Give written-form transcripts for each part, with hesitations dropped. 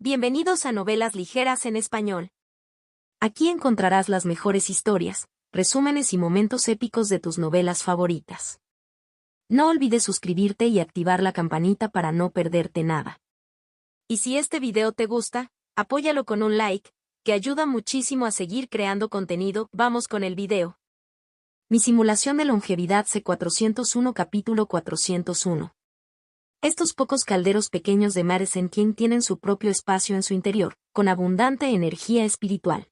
Bienvenidos a Novelas Ligeras en Español. Aquí encontrarás las mejores historias, resúmenes y momentos épicos de tus novelas favoritas. No olvides suscribirte y activar la campanita para no perderte nada. Y si este video te gusta, apóyalo con un like, que ayuda muchísimo a seguir creando contenido. Vamos con el video. Mi simulación de longevidad C401 capítulo 401. Estos pocos calderos pequeños de Madison King tienen su propio espacio en su interior, con abundante energía espiritual.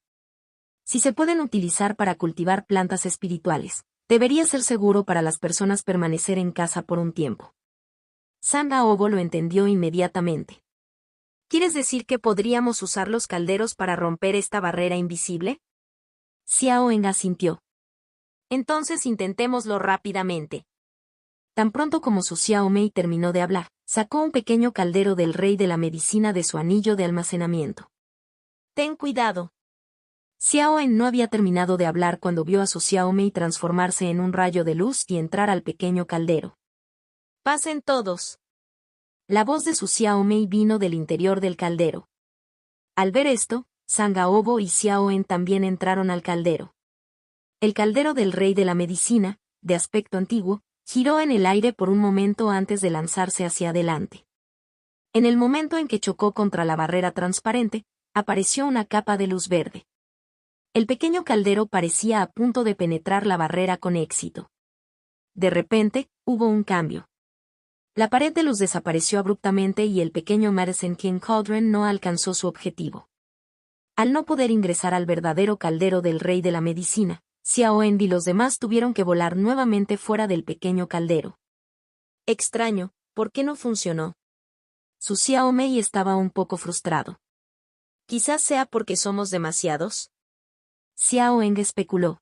Si se pueden utilizar para cultivar plantas espirituales, debería ser seguro para las personas permanecer en casa por un tiempo. Sang-a-obo lo entendió inmediatamente. ¿Quieres decir que podríamos usar los calderos para romper esta barrera invisible? Xiao-en asintió. Entonces intentémoslo rápidamente. Tan pronto como su Xiao-mei terminó de hablar, sacó un pequeño caldero del rey de la medicina de su anillo de almacenamiento. Ten cuidado. Xiao-en no había terminado de hablar cuando vio a su Xiao-mei transformarse en un rayo de luz y entrar al pequeño caldero. Pasen todos. La voz de su Xiao-mei vino del interior del caldero. Al ver esto, Sang-a-obo y Xiao-en también entraron al caldero. El caldero del rey de la medicina, de aspecto antiguo, giró en el aire por un momento antes de lanzarse hacia adelante. En el momento en que chocó contra la barrera transparente, apareció una capa de luz verde. El pequeño caldero parecía a punto de penetrar la barrera con éxito. De repente, hubo un cambio. La pared de luz desapareció abruptamente y el pequeño Madison King Cauldron no alcanzó su objetivo. Al no poder ingresar al verdadero caldero del rey de la medicina, Xiao-en y los demás tuvieron que volar nuevamente fuera del pequeño caldero. Extraño, ¿por qué no funcionó? Su Xiao-mei estaba un poco frustrado. Quizás sea porque somos demasiados. Xiao-en especuló.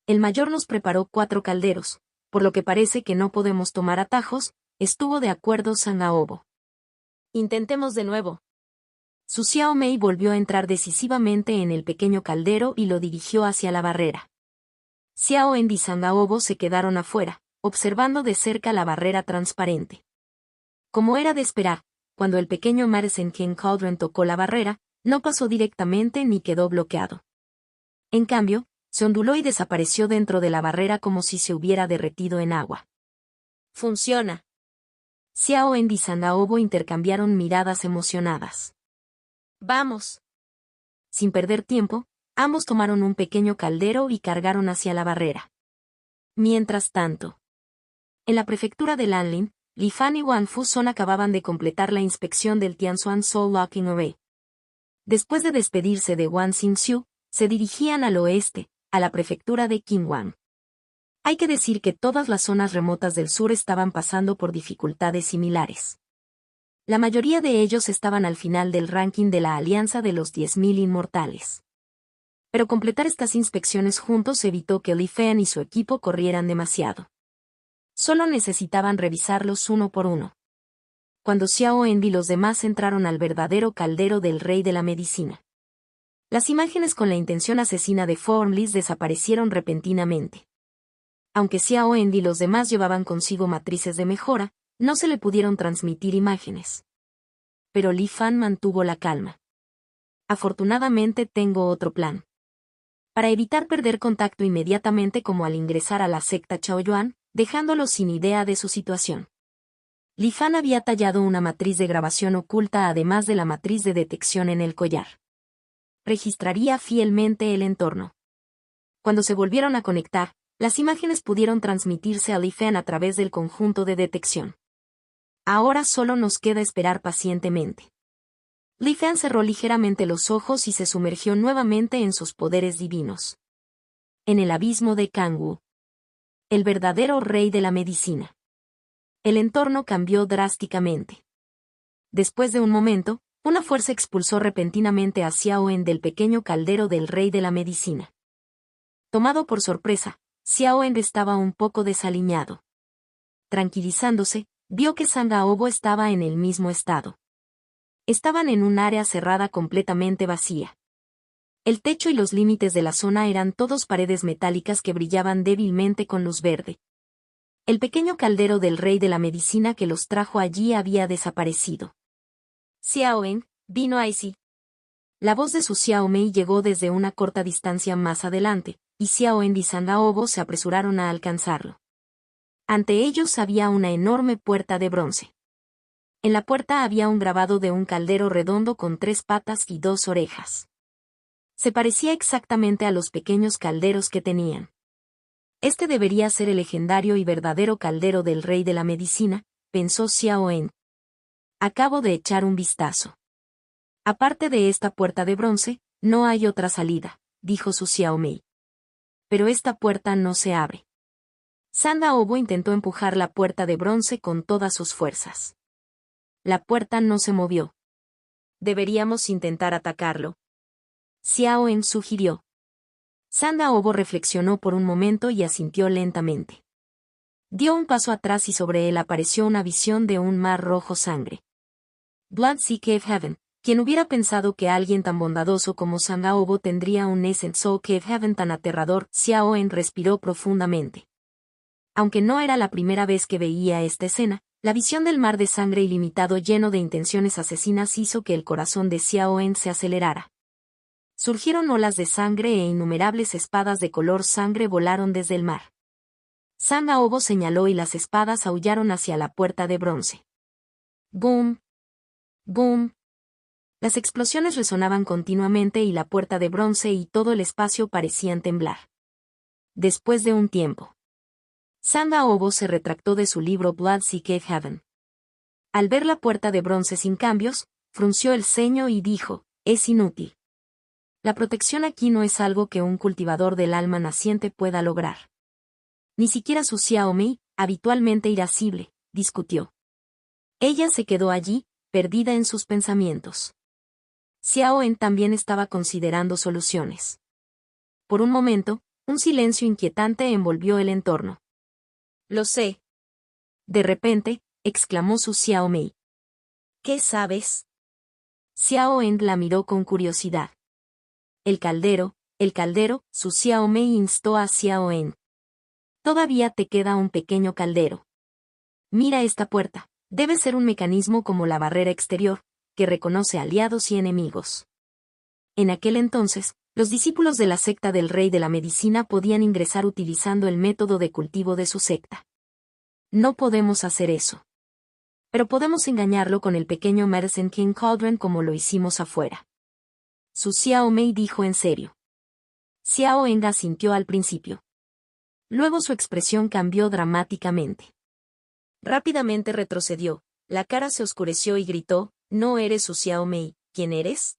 El mayor nos preparó 4 calderos, por lo que parece que no podemos tomar atajos, estuvo de acuerdo Sang-a-obo. Intentemos de nuevo. Su Xiao-mei volvió a entrar decisivamente en el pequeño caldero y lo dirigió hacia la barrera. Xiao-en y Sang-a-obo se quedaron afuera, observando de cerca la barrera transparente. Como era de esperar, cuando el pequeño Madison King Cauldron tocó la barrera, no pasó directamente ni quedó bloqueado. En cambio, se onduló y desapareció dentro de la barrera como si se hubiera derretido en agua. Funciona. Xiao-en y Sang-a-obo intercambiaron miradas emocionadas. Vamos. Sin perder tiempo, ambos tomaron un pequeño caldero y cargaron hacia la barrera. Mientras tanto, en la prefectura de Lanlin, Li Fan y Wang Fu-son acababan de completar la inspección del Tianxuan Soul Locking Array. Después de despedirse de Wang Xingxiu, se dirigían al oeste, a la prefectura de Qinhuang. Hay que decir que todas las zonas remotas del sur estaban pasando por dificultades similares. La mayoría de ellos estaban al final del ranking de la Alianza de los 10.000 Inmortales. Pero completar estas inspecciones juntos evitó que Li Fan y su equipo corrieran demasiado. Solo necesitaban revisarlos uno por uno. Cuando Xiao-en y los demás entraron al verdadero caldero del rey de la medicina, las imágenes con la intención asesina de Formless desaparecieron repentinamente. Aunque Xiao-en y los demás llevaban consigo matrices de mejora, no se le pudieron transmitir imágenes. Pero Li Fan mantuvo la calma. Afortunadamente tengo otro plan. Para evitar perder contacto inmediatamente como al ingresar a la secta Chaoyuan, dejándolos sin idea de su situación. Li Fan había tallado una matriz de grabación oculta además de la matriz de detección en el collar. Registraría fielmente el entorno. Cuando se volvieron a conectar, las imágenes pudieron transmitirse a Li Fan a través del conjunto de detección. Ahora solo nos queda esperar pacientemente. Li Fan cerró ligeramente los ojos y se sumergió nuevamente en sus poderes divinos. En el abismo de Kangwu. El verdadero rey de la medicina. El entorno cambió drásticamente. Después de un momento, una fuerza expulsó repentinamente a Xiao-en del pequeño caldero del rey de la medicina. Tomado por sorpresa, Xiao-en estaba un poco desaliñado. Tranquilizándose, vio que Sang-a-obo estaba en el mismo estado. Estaban en un área cerrada completamente vacía. El techo y los límites de la zona eran todos paredes metálicas que brillaban débilmente con luz verde. El pequeño caldero del rey de la medicina que los trajo allí había desaparecido. Xiao-en, Vino Aizi. La voz de su Xiao Mei llegó desde una corta distancia más adelante, y Xiao En y Sandaobo se apresuraron a alcanzarlo. Ante ellos había una enorme puerta de bronce. En la puerta había un grabado de un caldero redondo con 3 patas y 2 orejas. Se parecía exactamente a los pequeños calderos que tenían. Este debería ser el legendario y verdadero caldero del rey de la medicina, pensó Xiao En. Acabo de echar un vistazo. Aparte de esta puerta de bronce, no hay otra salida, dijo su Xiao Mei. Pero esta puerta no se abre. Sandaobo intentó empujar la puerta de bronce con todas sus fuerzas. La puerta no se movió. Deberíamos intentar atacarlo. Xiao En sugirió. Sandaobo reflexionó por un momento y asintió lentamente. Dio un paso atrás y sobre él apareció una visión de un mar rojo sangre. Blood Sea Cave Heaven. Quien hubiera pensado que alguien tan bondadoso como Sandaobo tendría un Essence Soul Cave Heaven tan aterrador. Xiao En respiró profundamente. Aunque no era la primera vez que veía esta escena, la visión del mar de sangre ilimitado lleno de intenciones asesinas hizo que el corazón de Xiao En se acelerara. Surgieron olas de sangre e innumerables espadas de color sangre volaron desde el mar. Sandaobo señaló y las espadas aullaron hacia la puerta de bronce. ¡Boom! ¡Boom! Las explosiones resonaban continuamente y la puerta de bronce y todo el espacio parecían temblar. Después de un tiempo, Sandaobo se retractó de su libro Blood Sea Cave Heaven. Al ver la puerta de bronce sin cambios, frunció el ceño y dijo, es inútil. La protección aquí no es algo que un cultivador del alma naciente pueda lograr. Ni siquiera su Xiao Mei, habitualmente irascible, discutió. Ella se quedó allí, perdida en sus pensamientos. Xiao En también estaba considerando soluciones. Por un momento, un silencio inquietante envolvió el entorno. Lo sé. De repente, exclamó su Xiao Mei. ¿Qué sabes? Xiao En la miró con curiosidad. El caldero, su Xiao Mei instó a Xiao En. Todavía te queda un pequeño caldero. Mira esta puerta, debe ser un mecanismo como la barrera exterior, que reconoce aliados y enemigos. En aquel entonces, los discípulos de la secta del rey de la medicina podían ingresar utilizando el método de cultivo de su secta. No podemos hacer eso. Pero podemos engañarlo con el pequeño Medicine King Cauldron como lo hicimos afuera. Su Xiao Mei dijo en serio. Xiao En asintió al principio. Luego su expresión cambió dramáticamente. Rápidamente retrocedió, la cara se oscureció y gritó, ¿no eres su Xiao Mei? ¿Quién eres?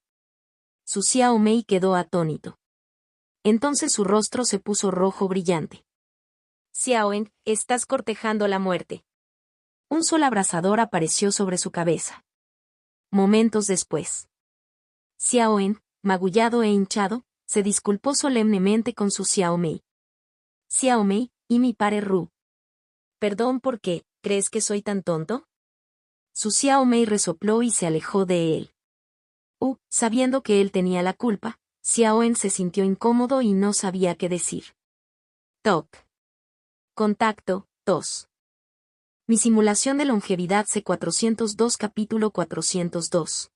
Su Xiao Mei quedó atónito. Entonces su rostro se puso rojo brillante. Xiao En, estás cortejando la muerte. Un sol abrasador apareció sobre su cabeza. Momentos después, Xiao En, magullado e hinchado, se disculpó solemnemente con su Xiao Mei. Xiao Mei, y mi pare Ru. Perdón, ¿por qué? ¿Crees que soy tan tonto? Su Xiao Mei resopló y se alejó de él. Sabiendo que él tenía la culpa, Xiao En se sintió incómodo y no sabía qué decir. Toc. Contacto, tos. Mi simulación de longevidad C402 capítulo 402.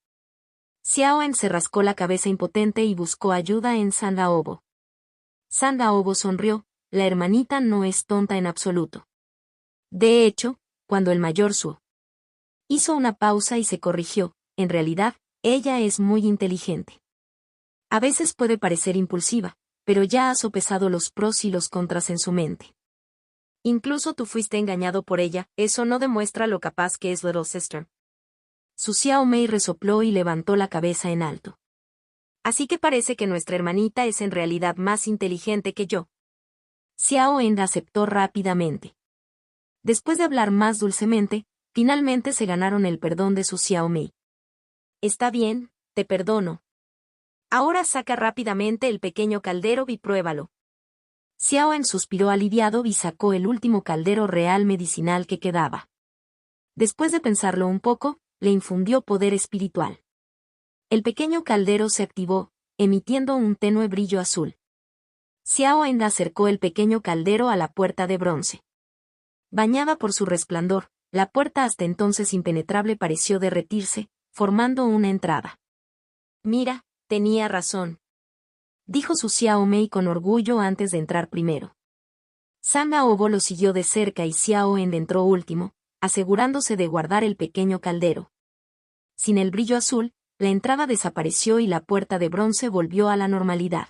Xiao En se rascó la cabeza impotente y buscó ayuda en Sandaobo. Sandaobo sonrió, la hermanita no es tonta en absoluto. De hecho, cuando el mayor Su hizo una pausa y se corrigió, en realidad, ella es muy inteligente. A veces puede parecer impulsiva, pero ya ha sopesado los pros y los contras en su mente. Incluso tú fuiste engañado por ella, eso no demuestra lo capaz que es Little Sister. Su Xiao Mei resopló y levantó la cabeza en alto. Así que parece que nuestra hermanita es en realidad más inteligente que yo. Xiao En aceptó rápidamente. Después de hablar más dulcemente, finalmente se ganaron el perdón de su Xiao Mei. Está bien, te perdono. Ahora saca rápidamente el pequeño caldero y pruébalo. Xiao En suspiró aliviado y sacó el último caldero real medicinal que quedaba. Después de pensarlo un poco, le infundió poder espiritual. El pequeño caldero se activó, emitiendo un tenue brillo azul. Xiao En acercó el pequeño caldero a la puerta de bronce. Bañada por su resplandor, la puerta hasta entonces impenetrable pareció derretirse, formando una entrada. Mira, tenía razón, dijo su Xiao Mei con orgullo antes de entrar primero. San Aobo lo siguió de cerca y Xiao En entró último, asegurándose de guardar el pequeño caldero. Sin el brillo azul, la entrada desapareció y la puerta de bronce volvió a la normalidad.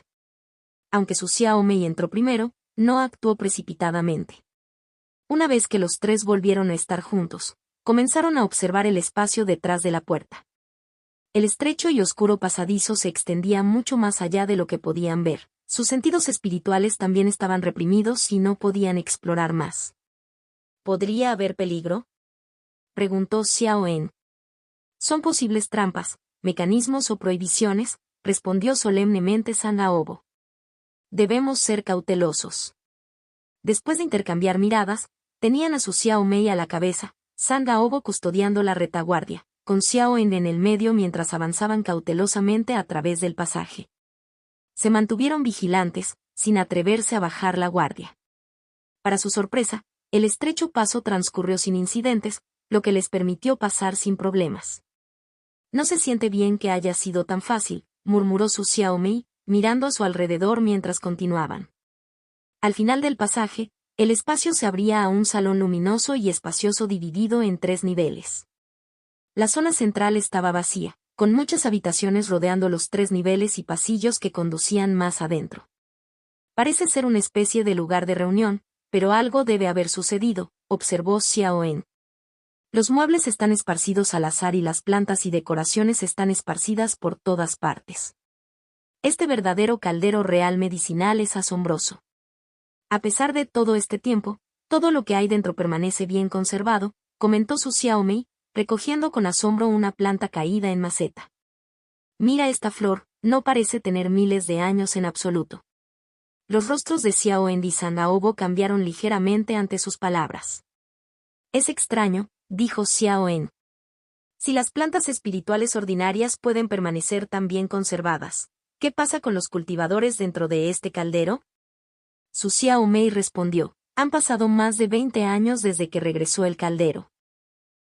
Aunque su Xiao Mei entró primero, no actuó precipitadamente. Una vez que los tres volvieron a estar juntos, comenzaron a observar el espacio detrás de la puerta. El estrecho y oscuro pasadizo se extendía mucho más allá de lo que podían ver. Sus sentidos espirituales también estaban reprimidos y no podían explorar más. ¿Podría haber peligro?, preguntó Xiao En. Son posibles trampas, mecanismos o prohibiciones, respondió solemnemente San Aobo. Debemos ser cautelosos. Después de intercambiar miradas, tenían a su Xiao Mei a la cabeza, San Aobo custodiando la retaguardia, con Xiao En el medio mientras avanzaban cautelosamente a través del pasaje. Se mantuvieron vigilantes, sin atreverse a bajar la guardia. Para su sorpresa, el estrecho paso transcurrió sin incidentes, lo que les permitió pasar sin problemas. No se siente bien que haya sido tan fácil, murmuró su Xiao Mei, mirando a su alrededor mientras continuaban. Al final del pasaje, el espacio se abría a un salón luminoso y espacioso dividido en 3 niveles. La zona central estaba vacía, con muchas habitaciones rodeando los 3 niveles y pasillos que conducían más adentro. Parece ser una especie de lugar de reunión, pero algo debe haber sucedido, observó Xiao En. Los muebles están esparcidos al azar y las plantas y decoraciones están esparcidas por todas partes. Este verdadero caldero real medicinal es asombroso. A pesar de todo este tiempo, todo lo que hay dentro permanece bien conservado, comentó su Xiao Mei, recogiendo con asombro una planta caída en maceta. Mira esta flor, no parece tener miles de años en absoluto. Los rostros de Xiao En y San Aobo cambiaron ligeramente ante sus palabras. Es extraño, dijo Xiao En. Si las plantas espirituales ordinarias pueden permanecer tan bien conservadas, ¿qué pasa con los cultivadores dentro de este caldero? Su Xiao Mei respondió, han pasado más de 20 años desde que regresó el caldero.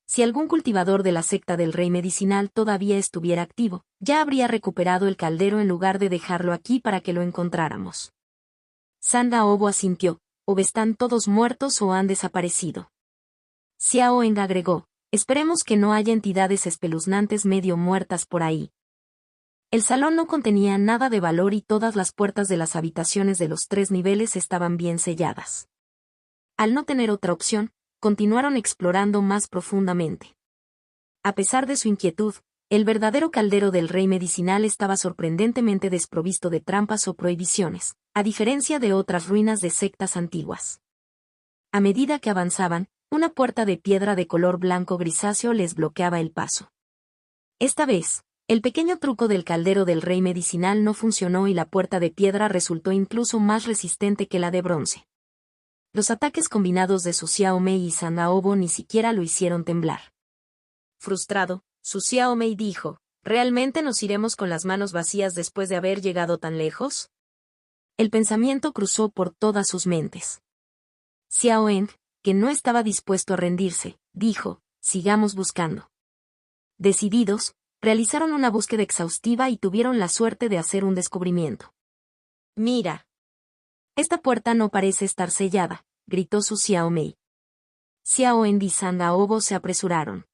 Si algún cultivador de la secta del rey medicinal todavía estuviera activo, ya habría recuperado el caldero en lugar de dejarlo aquí para que lo encontráramos. San Aobo asintió, o están todos muertos o han desaparecido. Xiao En agregó, esperemos que no haya entidades espeluznantes medio muertas por ahí. El salón no contenía nada de valor y todas las puertas de las habitaciones de los 3 niveles estaban bien selladas. Al no tener otra opción, continuaron explorando más profundamente. A pesar de su inquietud, el verdadero caldero del rey medicinal estaba sorprendentemente desprovisto de trampas o prohibiciones, a diferencia de otras ruinas de sectas antiguas. A medida que avanzaban, una puerta de piedra de color blanco grisáceo les bloqueaba el paso. Esta vez, el pequeño truco del caldero del rey medicinal no funcionó y la puerta de piedra resultó incluso más resistente que la de bronce. Los ataques combinados de su Xiao Mei y San Aobo ni siquiera lo hicieron temblar. Frustrado, su Xiao Mei dijo, ¿realmente nos iremos con las manos vacías después de haber llegado tan lejos? El pensamiento cruzó por todas sus mentes. Xiao En, que no estaba dispuesto a rendirse, dijo, sigamos buscando. Decididos, realizaron una búsqueda exhaustiva y tuvieron la suerte de hacer un descubrimiento. Mira. Esta puerta no parece estar sellada, gritó su Xiao Mei. Xiao En y San Aobo se apresuraron.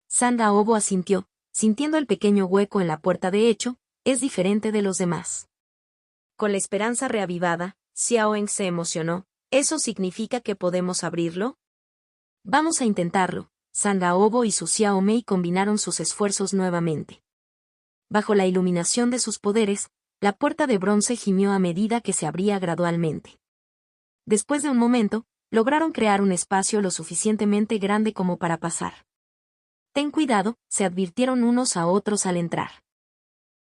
San Aobo asintió, sintiendo el pequeño hueco en la puerta. De hecho, es diferente de los demás. Con la esperanza reavivada, Xiao En se emocionó. ¿Eso significa que podemos abrirlo? Vamos a intentarlo. San Aobo y su Xiao Mei combinaron sus esfuerzos nuevamente. Bajo la iluminación de sus poderes, la puerta de bronce gimió a medida que se abría gradualmente. Después de un momento, lograron crear un espacio lo suficientemente grande como para pasar. Ten cuidado, se advirtieron unos a otros al entrar.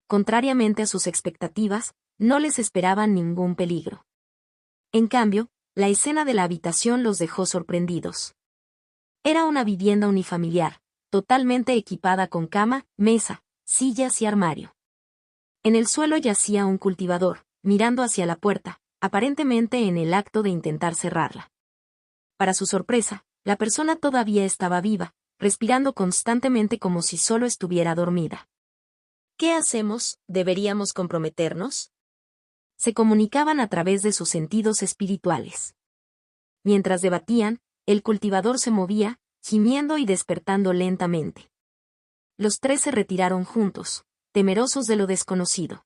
Contrariamente a sus expectativas, no les esperaban ningún peligro. En cambio, la escena de la habitación los dejó sorprendidos. Era una vivienda unifamiliar, totalmente equipada con cama, mesa, sillas y armario. En el suelo yacía un cultivador, mirando hacia la puerta, aparentemente en el acto de intentar cerrarla. Para su sorpresa, la persona todavía estaba viva, respirando constantemente como si solo estuviera dormida. ¿Qué hacemos? ¿Deberíamos comprometernos? Se comunicaban a través de sus sentidos espirituales. Mientras debatían, el cultivador se movía, gimiendo y despertando lentamente. Los tres se retiraron juntos, temerosos de lo desconocido.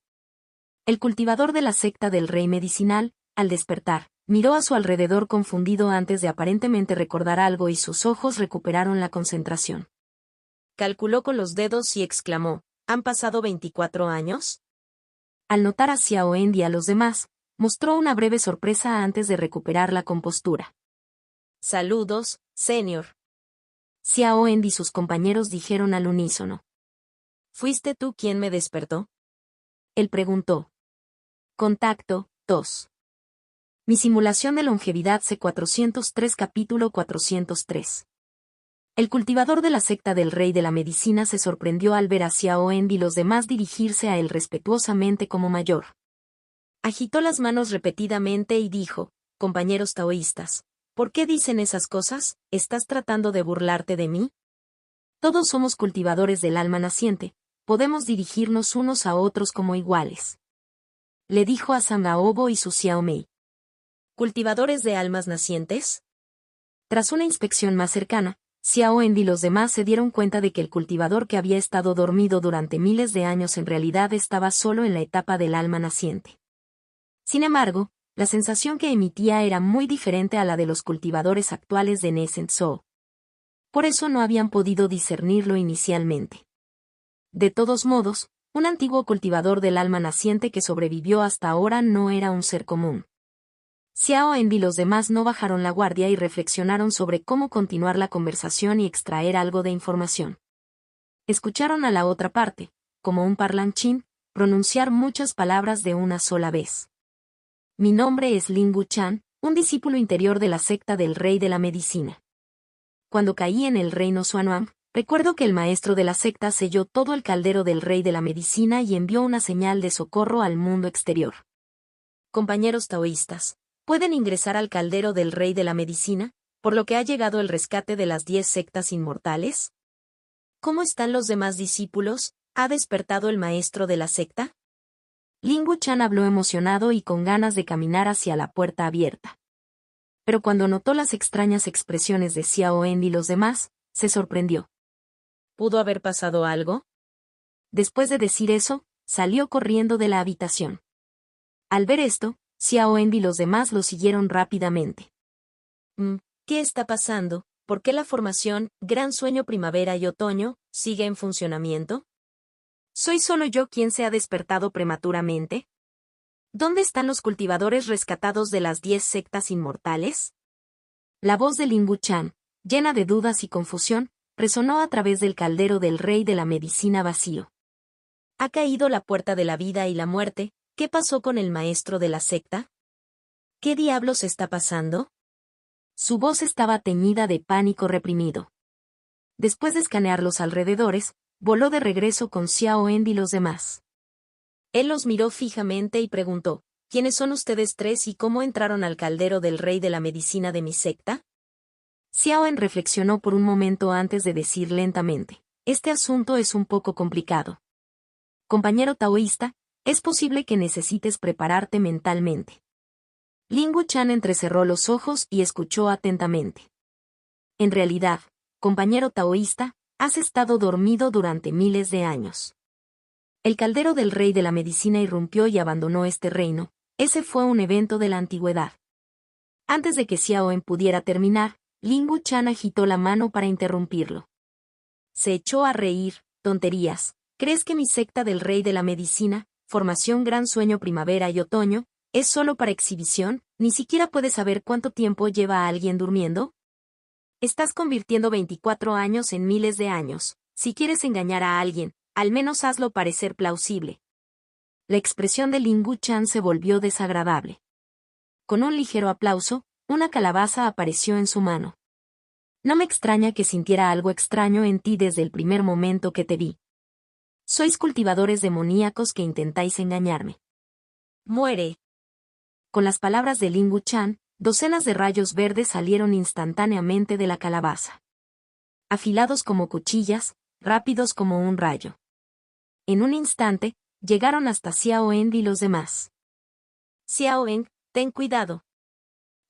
El cultivador de la secta del rey medicinal, al despertar, miró a su alrededor confundido antes de aparentemente recordar algo y sus ojos recuperaron la concentración. Calculó con los dedos y exclamó, ¿han pasado 24 años? Al notar a Xiao En y a los demás, mostró una breve sorpresa antes de recuperar la compostura. Saludos, señor. Xiao En y sus compañeros dijeron al unísono. ¿Fuiste tú quien me despertó? Él preguntó. Contacto, 2. Mi simulación de longevidad C403 capítulo 403. El cultivador de la secta del rey de la medicina se sorprendió al ver a Xiao En y los demás dirigirse a él respetuosamente como mayor. Agitó las manos repetidamente y dijo, compañeros taoístas, ¿por qué dicen esas cosas? ¿Estás tratando de burlarte de mí? Todos somos cultivadores del alma naciente, podemos dirigirnos unos a otros como iguales. Le dijo a Samaobo y su Xiao Mei. ¿Cultivadores de almas nacientes? Tras una inspección más cercana, Xiao En y los demás se dieron cuenta de que el cultivador que había estado dormido durante miles de años en realidad estaba solo en la etapa del alma naciente. Sin embargo, la sensación que emitía era muy diferente a la de los cultivadores actuales de Nescent Zoo. Por eso no habían podido discernirlo inicialmente. De todos modos, un antiguo cultivador del alma naciente que sobrevivió hasta ahora no era un ser común. Xiao En y los demás no bajaron la guardia y reflexionaron sobre cómo continuar la conversación y extraer algo de información. Escucharon a la otra parte, como un parlanchín, pronunciar muchas palabras de una sola vez. Mi nombre es Lin Wuchan, un discípulo interior de la secta del rey de la medicina. Cuando caí en el reino Xuanhuang, recuerdo que el maestro de la secta selló todo el caldero del rey de la medicina y envió una señal de socorro al mundo exterior. Compañeros taoístas, pueden ingresar al caldero del rey de la medicina, por lo que ha llegado el rescate de las 10 sectas inmortales. ¿Cómo están los demás discípulos? ¿Ha despertado el maestro de la secta? Lin Wuchan habló emocionado y con ganas de caminar hacia la puerta abierta. Pero cuando notó las extrañas expresiones de Xiao En y los demás, se sorprendió. ¿Pudo haber pasado algo? Después de decir eso, salió corriendo de la habitación. Al ver esto, Xiao En y los demás lo siguieron rápidamente. ¿Qué está pasando? ¿Por qué la formación, Gran Sueño Primavera y Otoño, sigue en funcionamiento? ¿Soy solo yo quien se ha despertado prematuramente? ¿Dónde están los cultivadores rescatados de las 10 sectas inmortales? La voz de Lin Wuchan, llena de dudas y confusión, resonó a través del caldero del rey de la medicina vacío. Ha caído la puerta de la vida y la muerte. ¿Qué pasó con el maestro de la secta? ¿Qué diablos está pasando? Su voz estaba teñida de pánico reprimido. Después de escanear los alrededores, voló de regreso con Xiao En y los demás. Él los miró fijamente y preguntó, ¿quiénes son ustedes tres y cómo entraron al caldero del rey de la medicina de mi secta? Xiao En reflexionó por un momento antes de decir lentamente, este asunto es un poco complicado. Compañero taoísta, es posible que necesites prepararte mentalmente. Lin Wuchan entrecerró los ojos y escuchó atentamente. En realidad, compañero taoísta, has estado dormido durante miles de años. El caldero del rey de la medicina irrumpió y abandonó este reino. Ese fue un evento de la antigüedad. Antes de que Xiao En pudiera terminar, Lin Wuchan agitó la mano para interrumpirlo. Se echó a reír, tonterías. ¿Crees que mi secta del rey de la medicina, formación Gran Sueño Primavera y Otoño, es solo para exhibición? ¿Ni siquiera puedes saber cuánto tiempo lleva alguien durmiendo? Estás convirtiendo 24 años en miles de años. Si quieres engañar a alguien, al menos hazlo parecer plausible. La expresión de Lin Wuchan se volvió desagradable. Con un ligero aplauso, una calabaza apareció en su mano. No me extraña que sintiera algo extraño en ti desde el primer momento que te vi. Sois cultivadores demoníacos que intentáis engañarme. Muere. Con las palabras de Lin Wuchan, docenas de rayos verdes salieron instantáneamente de la calabaza. Afilados como cuchillas, rápidos como un rayo. en un instante, llegaron hasta Xiao Eng y los demás. Xiao Eng, ten cuidado.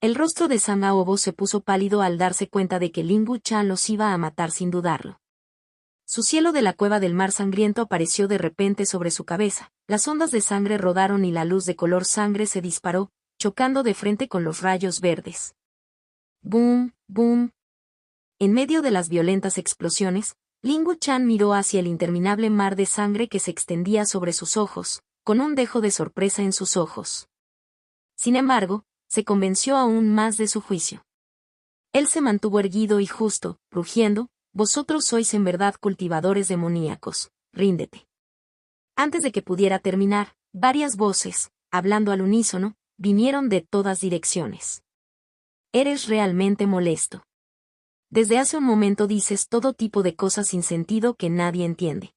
El rostro de Sang Aobo se puso pálido al darse cuenta de que Ling Wuchan los iba a matar sin dudarlo. Su cielo de la cueva del mar sangriento apareció de repente sobre su cabeza, las ondas de sangre rodaron y la luz de color sangre se disparó, chocando de frente con los rayos verdes. ¡Boom, boom! En medio de las violentas explosiones, Ling Wuchan miró hacia el interminable mar de sangre que se extendía sobre sus ojos, con un dejo de sorpresa en sus ojos. Sin embargo, se convenció aún más de su juicio. Él se mantuvo erguido y justo, rugiendo: «Vosotros sois en verdad cultivadores demoníacos, ríndete». Antes de que pudiera terminar, varias voces, hablando al unísono, vinieron de todas direcciones. «Eres realmente molesto. Desde hace un momento dices todo tipo de cosas sin sentido que nadie entiende.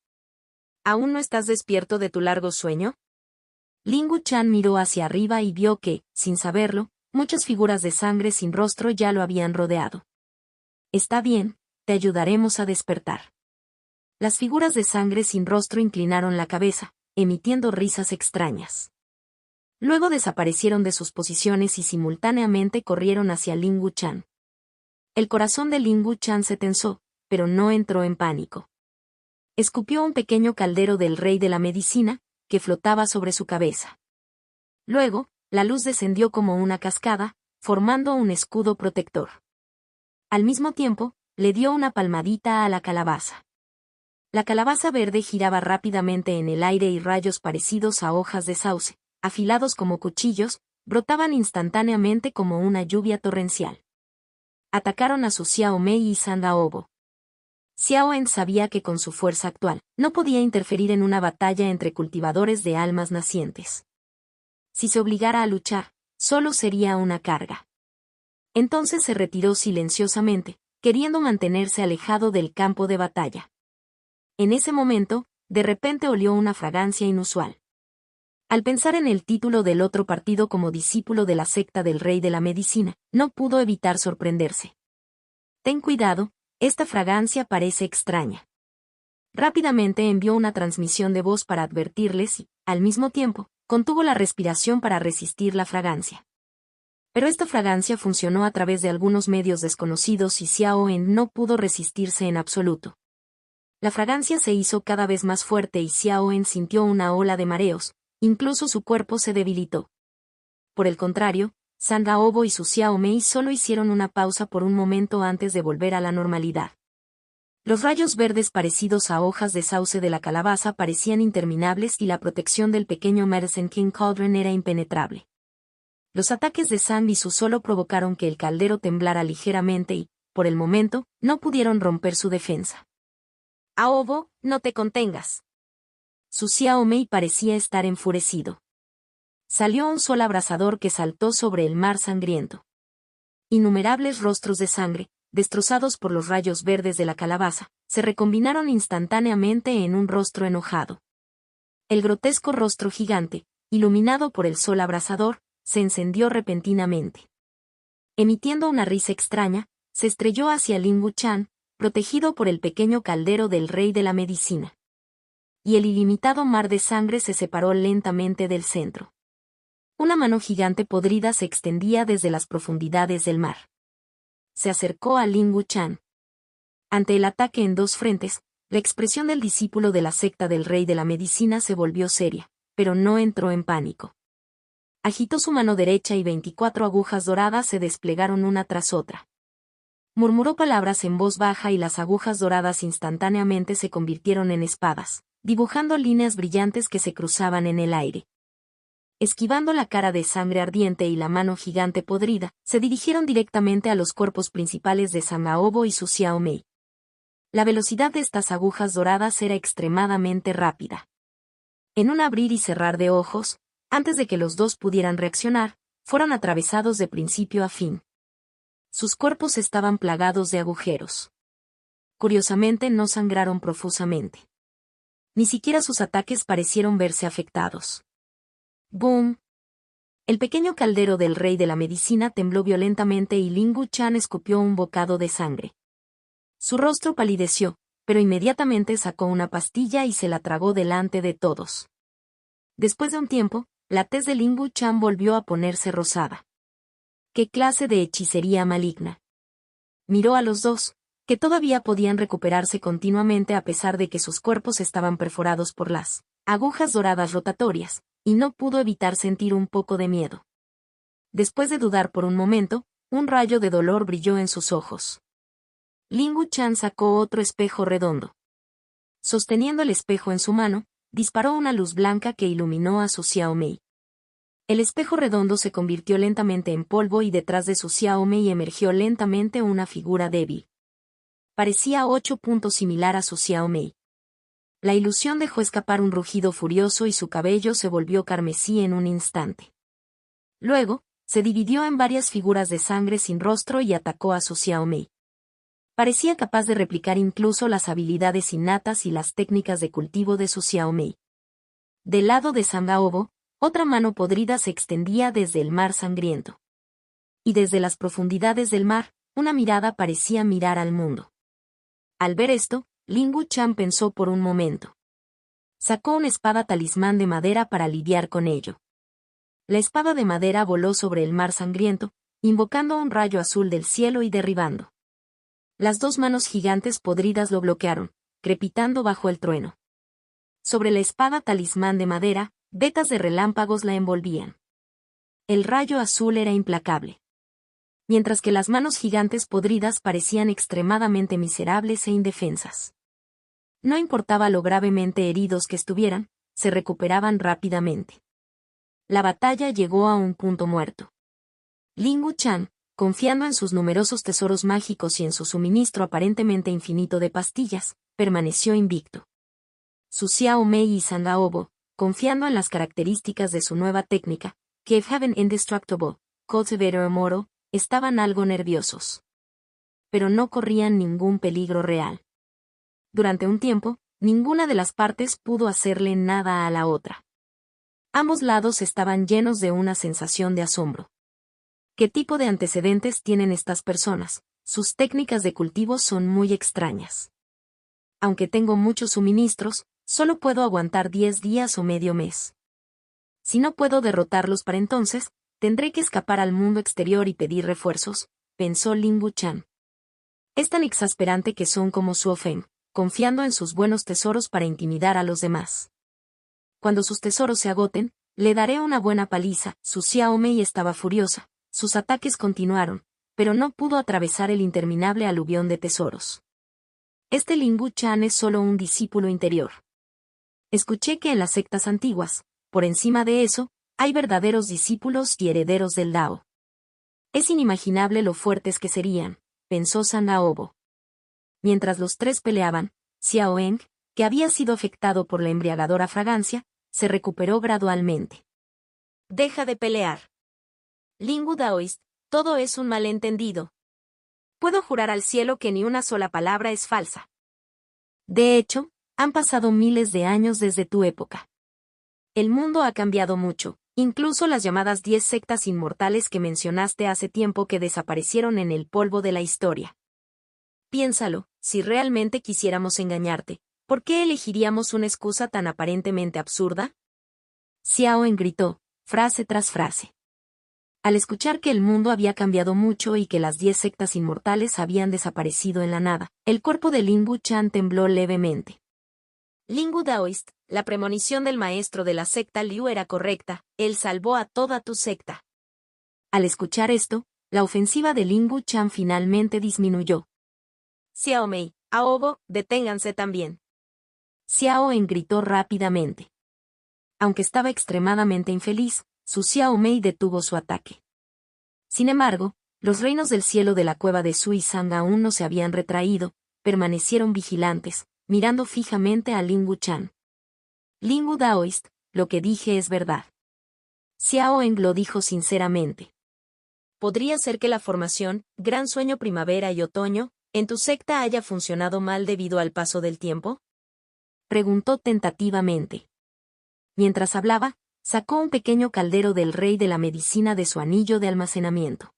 ¿Aún no estás despierto de tu largo sueño?». Ling Wuchan miró hacia arriba y vio que, sin saberlo, muchas figuras de sangre sin rostro ya lo habían rodeado. «Está bien, te ayudaremos a despertar». Las figuras de sangre sin rostro inclinaron la cabeza, emitiendo risas extrañas. Luego desaparecieron de sus posiciones y simultáneamente corrieron hacia Ling Wuchan. El corazón de Ling Wuchan se tensó, pero no entró en pánico. Escupió un pequeño caldero del rey de la medicina, que flotaba sobre su cabeza. Luego, la luz descendió como una cascada, formando un escudo protector. Al mismo tiempo, le dio una palmadita a la calabaza. La calabaza verde giraba rápidamente en el aire y rayos parecidos a hojas de sauce, afilados como cuchillos, brotaban instantáneamente como una lluvia torrencial. Atacaron a su Xiao Mei y Sang Aobo. Xiao En sabía que con su fuerza actual, no podía interferir en una batalla entre cultivadores de almas nacientes. Si se obligara a luchar, solo sería una carga. Entonces se retiró silenciosamente, queriendo mantenerse alejado del campo de batalla. En ese momento, de repente olió una fragancia inusual. Al pensar en el título del otro partido como discípulo de la secta del rey de la medicina, no pudo evitar sorprenderse. «Ten cuidado, esta fragancia parece extraña». Rápidamente envió una transmisión de voz para advertirles y, al mismo tiempo, contuvo la respiración para resistir la fragancia. Pero esta fragancia funcionó a través de algunos medios desconocidos y Xiao En no pudo resistirse en absoluto. La fragancia se hizo cada vez más fuerte y Xiao En sintió una ola de mareos, incluso su cuerpo se debilitó. Por el contrario, Sang Aobo y su Xiao Mei solo hicieron una pausa por un momento antes de volver a la normalidad. Los rayos verdes parecidos a hojas de sauce de la calabaza parecían interminables y la protección del pequeño Medicine King Cauldron era impenetrable. Los ataques de Sang y Su solo provocaron que el caldero temblara ligeramente y, por el momento, no pudieron romper su defensa. «Aobo, no te contengas». Su Xiao Mei parecía estar enfurecido. Salió un sol abrasador que saltó sobre el mar sangriento. Innumerables rostros de sangre, destrozados por los rayos verdes de la calabaza, se recombinaron instantáneamente en un rostro enojado. El grotesco rostro gigante, iluminado por el sol abrasador, se encendió repentinamente. Emitiendo una risa extraña, se estrelló hacia Ling Wuchan, protegido por el pequeño caldero del rey de la medicina. Y el ilimitado mar de sangre se separó lentamente del centro. Una mano gigante podrida se extendía desde las profundidades del mar. Se acercó a Ling Wuchan. Ante el ataque en dos frentes, la expresión del discípulo de la secta del rey de la medicina se volvió seria, pero no entró en pánico. Agitó su mano derecha y 24 agujas doradas se desplegaron una tras otra. Murmuró palabras en voz baja y las agujas doradas instantáneamente se convirtieron en espadas, dibujando líneas brillantes que se cruzaban en el aire. Esquivando la cara de sangre ardiente y la mano gigante podrida, se dirigieron directamente a los cuerpos principales de Sang Aobo y su Xiao Mei. La velocidad de estas agujas doradas era extremadamente rápida. En un abrir y cerrar de ojos, antes de que los dos pudieran reaccionar, fueron atravesados de principio a fin. Sus cuerpos estaban plagados de agujeros. Curiosamente no sangraron profusamente. Ni siquiera sus ataques parecieron verse afectados. ¡Boom! El pequeño caldero del rey de la medicina tembló violentamente y Ling Wuchan escupió un bocado de sangre. Su rostro palideció, pero inmediatamente sacó una pastilla y se la tragó delante de todos. Después de un tiempo, la tez de Ling Wuchan volvió a ponerse rosada. ¿Qué clase de hechicería maligna? Miró a los dos, que todavía podían recuperarse continuamente a pesar de que sus cuerpos estaban perforados por las agujas doradas rotatorias, y no pudo evitar sentir un poco de miedo. Después de dudar por un momento, un rayo de dolor brilló en sus ojos. Ling Wuchan sacó otro espejo redondo. Sosteniendo el espejo en su mano, disparó una luz blanca que iluminó a su Xiao Mei. El espejo redondo se convirtió lentamente en polvo y detrás de su Xiao Mei emergió lentamente una figura débil. Parecía 8 puntos similar a su Xiao Mei. La ilusión dejó escapar un rugido furioso y su cabello se volvió carmesí en un instante. Luego, se dividió en varias figuras de sangre sin rostro y atacó a su Xiao Mei. Parecía capaz de replicar incluso las habilidades innatas y las técnicas de cultivo de su Xiao Mei. Del lado de Sangaobo, otra mano podrida se extendía desde el mar sangriento. Y desde las profundidades del mar, una mirada parecía mirar al mundo. Al ver esto, Ling Wuchan pensó por un momento. Sacó una espada talismán de madera para lidiar con ello. La espada de madera voló sobre el mar sangriento, invocando un rayo azul del cielo y derribando. Las dos manos gigantes podridas lo bloquearon, crepitando bajo el trueno. Sobre la espada talismán de madera, vetas de relámpagos la envolvían. El rayo azul era implacable. Mientras que las manos gigantes podridas parecían extremadamente miserables e indefensas. No importaba lo gravemente heridos que estuvieran, se recuperaban rápidamente. La batalla llegó a un punto muerto. Ling Wuchan, confiando en sus numerosos tesoros mágicos y en su suministro aparentemente infinito de pastillas, permaneció invicto. Su Xiao Mei y Sangaobo, confiando en las características de su nueva técnica, Cave Haven Indestructible, Cultivator Immortal, estaban algo nerviosos. Pero no corrían ningún peligro real. Durante un tiempo, ninguna de las partes pudo hacerle nada a la otra. Ambos lados estaban llenos de una sensación de asombro. ¿Qué tipo de antecedentes tienen estas personas? Sus técnicas de cultivo son muy extrañas. Aunque tengo muchos suministros, solo puedo aguantar 10 días o medio mes. Si no puedo derrotarlos para entonces, tendré que escapar al mundo exterior y pedir refuerzos, pensó Ling Wuchan. Es tan exasperante que son como Suo Feng, confiando en sus buenos tesoros para intimidar a los demás. Cuando sus tesoros se agoten, le daré una buena paliza. Su Xiao Mei estaba furiosa, sus ataques continuaron, pero no pudo atravesar el interminable aluvión de tesoros. Este Ling Wuchan es solo un discípulo interior. Escuché que en las sectas antiguas, por encima de eso, hay verdaderos discípulos y herederos del Dao. Es inimaginable lo fuertes que serían, pensó Sangaobo. Mientras los tres peleaban, Xiao Eng, que había sido afectado por la embriagadora fragancia, se recuperó gradualmente. Deja de pelear. Ling Wu Daoist, todo es un malentendido. Puedo jurar al cielo que ni una sola palabra es falsa. De hecho, han pasado miles de años desde tu época. El mundo ha cambiado mucho, incluso las llamadas 10 sectas inmortales que mencionaste hace tiempo que desaparecieron en el polvo de la historia. Piénsalo, si realmente quisiéramos engañarte, ¿por qué elegiríamos una excusa tan aparentemente absurda? Xiao En gritó, frase tras frase. Al escuchar que el mundo había cambiado mucho y que las 10 sectas inmortales habían desaparecido en la nada, el cuerpo de Ling Wuchan tembló levemente. Ling Wu Daoist, la premonición del maestro de la secta Liu era correcta, él salvó a toda tu secta. Al escuchar esto, la ofensiva de Ling Wuchan finalmente disminuyó. Xiao Mei, Aobo, deténganse también. Xiao En gritó rápidamente. Aunque estaba extremadamente infeliz, su Xiao Mei detuvo su ataque. Sin embargo, los reinos del cielo de la cueva de Suizang aún no se habían retraído, permanecieron vigilantes, mirando fijamente a Ling Wuchan. Ling Wu Daoist, lo que dije es verdad. Xiao Eng lo dijo sinceramente. ¿Podría ser que la formación, gran sueño primavera y otoño, en tu secta haya funcionado mal debido al paso del tiempo? Preguntó tentativamente. Mientras hablaba, sacó un pequeño caldero del rey de la medicina de su anillo de almacenamiento.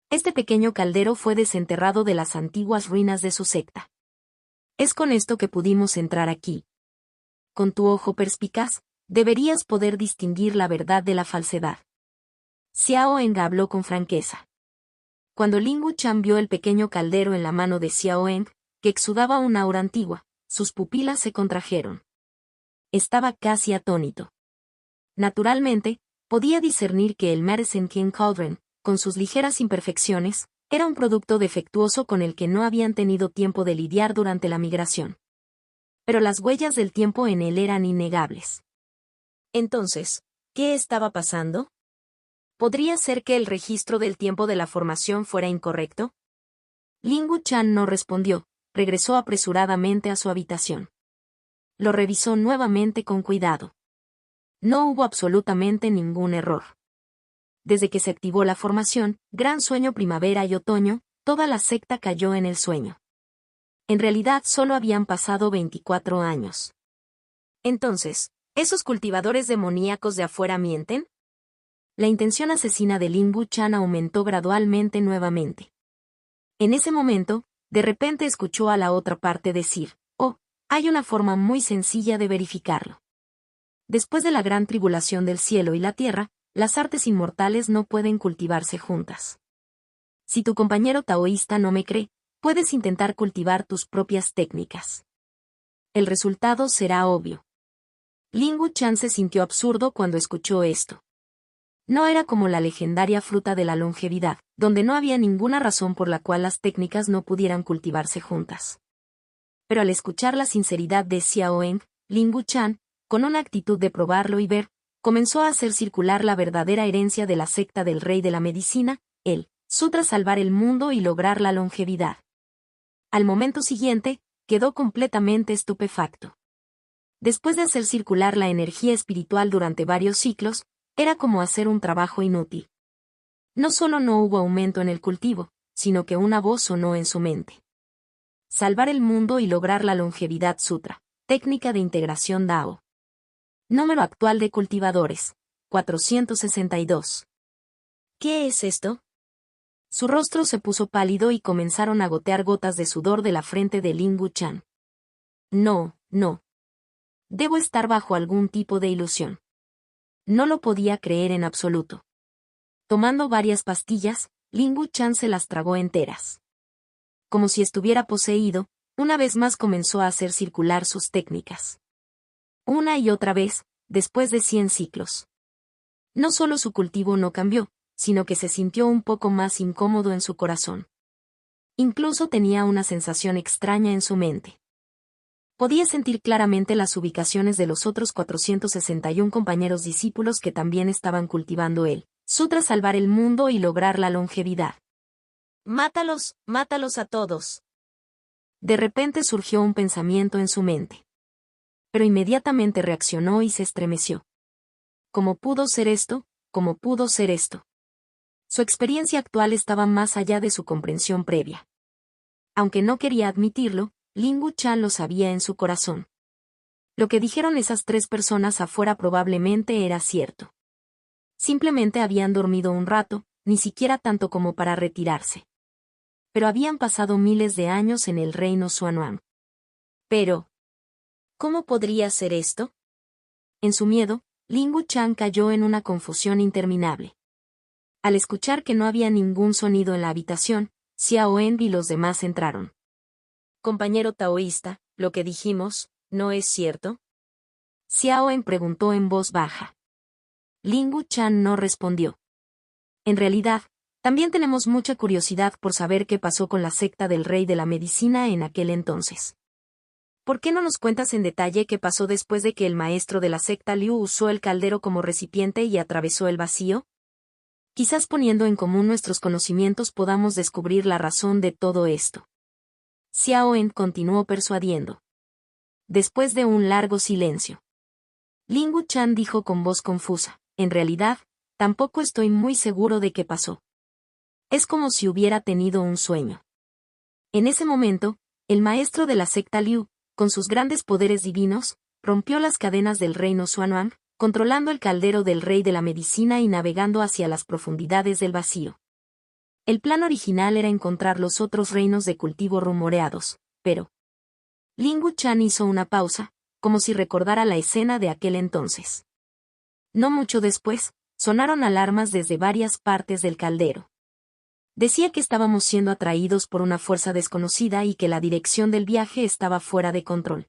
Este pequeño caldero fue desenterrado de las antiguas ruinas de su secta. Es con esto que pudimos entrar aquí. Con tu ojo perspicaz, deberías poder distinguir la verdad de la falsedad. Xiao Eng habló con franqueza. Cuando Ling Wuchan vio el pequeño caldero en la mano de Xiao Eng, que exudaba un aura antigua, sus pupilas se contrajeron. Estaba casi atónito. Naturalmente, podía discernir que el Medicine King Cauldron, con sus ligeras imperfecciones, era un producto defectuoso con el que no habían tenido tiempo de lidiar durante la migración. Pero las huellas del tiempo en él eran innegables. Entonces, ¿qué estaba pasando? ¿Podría ser que el registro del tiempo de la formación fuera incorrecto? Ling Wuchan no respondió, regresó apresuradamente a su habitación. Lo revisó nuevamente con cuidado. No hubo absolutamente ningún error. Desde que se activó la formación, gran sueño primavera y otoño, toda la secta cayó en el sueño. En realidad solo habían pasado 24 años. Entonces, ¿esos cultivadores demoníacos de afuera mienten? La intención asesina de Ling Wuchan aumentó gradualmente nuevamente. En ese momento, de repente escuchó a la otra parte decir, «Oh, hay una forma muy sencilla de verificarlo». Después de la gran tribulación del cielo y la tierra, las artes inmortales no pueden cultivarse juntas. Si tu compañero taoísta no me cree, puedes intentar cultivar tus propias técnicas. El resultado será obvio. Ling Wuchan se sintió absurdo cuando escuchó esto. No era como la legendaria fruta de la longevidad, donde no había ninguna razón por la cual las técnicas no pudieran cultivarse juntas. Pero al escuchar la sinceridad de Xiao Eng, Ling Wuchan, con una actitud de probarlo y ver, comenzó a hacer circular la verdadera herencia de la secta del rey de la medicina, el Sutra salvar el mundo y lograr la longevidad. Al momento siguiente, quedó completamente estupefacto. Después de hacer circular la energía espiritual durante varios ciclos, era como hacer un trabajo inútil. No solo no hubo aumento en el cultivo, sino que una voz sonó en su mente. Salvar el mundo y lograr la longevidad Sutra, técnica de integración Dao. Número actual de cultivadores, 462. ¿Qué es esto? Su rostro se puso pálido y comenzaron a gotear gotas de sudor de la frente de Ling Wuchan. No. Debo estar bajo algún tipo de ilusión. No lo podía creer en absoluto. Tomando varias pastillas, Ling Wuchan se las tragó enteras. Como si estuviera poseído, una vez más comenzó a hacer circular sus técnicas. Una y otra vez, después de 100 ciclos. No solo su cultivo no cambió, sino que se sintió un poco más incómodo en su corazón. Incluso tenía una sensación extraña en su mente. Podía sentir claramente las ubicaciones de los otros 461 compañeros discípulos que también estaban cultivando el Sutra salvar el mundo y lograr la longevidad. Mátalos a todos. De repente surgió un pensamiento en su mente. Pero inmediatamente reaccionó y se estremeció. ¿Cómo pudo ser esto? ¿Cómo pudo ser esto? Su experiencia actual estaba más allá de su comprensión previa. Aunque no quería admitirlo, Ling Wuchan lo sabía en su corazón. Lo que dijeron esas 3 personas afuera probablemente era cierto. Simplemente habían dormido un rato, ni siquiera tanto como para retirarse. Pero habían pasado miles de años en el reino Xuanhuang. Pero, ¿cómo podría ser esto? En su miedo, Ling Wuchan cayó en una confusión interminable. Al escuchar que no había ningún sonido en la habitación, Xiao Eng y los demás entraron. Compañero taoísta, lo que dijimos, ¿no es cierto? Xiao Eng preguntó en voz baja. Ling Wuchan no respondió. En realidad, también tenemos mucha curiosidad por saber qué pasó con la secta del rey de la medicina en aquel entonces. ¿Por qué no nos cuentas en detalle qué pasó después de que el maestro de la secta Liu usó el caldero como recipiente y atravesó el vacío? Quizás poniendo en común nuestros conocimientos podamos descubrir la razón de todo esto. Xiao Eng continuó persuadiendo. Después de un largo silencio, Ling Wuchan dijo con voz confusa, en realidad, tampoco estoy muy seguro de qué pasó. Es como si hubiera tenido un sueño. En ese momento, el maestro de la secta Liu, con sus grandes poderes divinos, rompió las cadenas del reino Xuanhuang, controlando el caldero del rey de la medicina y navegando hacia las profundidades del vacío. El plan original era encontrar los otros reinos de cultivo rumoreados, pero Lingu Chan hizo una pausa, como si recordara la escena de aquel entonces. No mucho después, sonaron alarmas desde varias partes del caldero. Decía que estábamos siendo atraídos por una fuerza desconocida y que la dirección del viaje estaba fuera de control.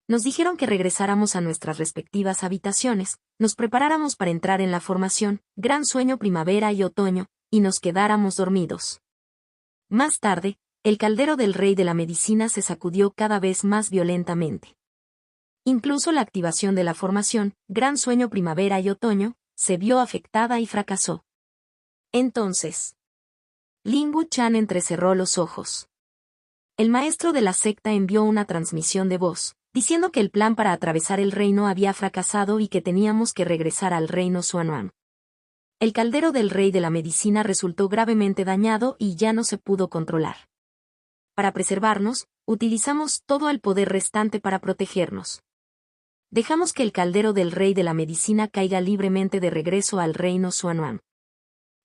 Nos dijeron que regresáramos a nuestras respectivas habitaciones, nos preparáramos para entrar en la formación, gran sueño primavera y otoño, y nos quedáramos dormidos. Más tarde, el caldero del rey de la medicina se sacudió cada vez más violentamente. Incluso la activación de la formación, gran sueño primavera y otoño, se vio afectada y fracasó. Entonces, Lingu Chan entrecerró los ojos. El maestro de la secta envió una transmisión de voz, diciendo que el plan para atravesar el reino había fracasado y que teníamos que regresar al reino Xuanhuang. El caldero del rey de la medicina resultó gravemente dañado y ya no se pudo controlar. Para preservarnos, utilizamos todo el poder restante para protegernos. Dejamos que el caldero del rey de la medicina caiga libremente de regreso al reino Xuanhuang.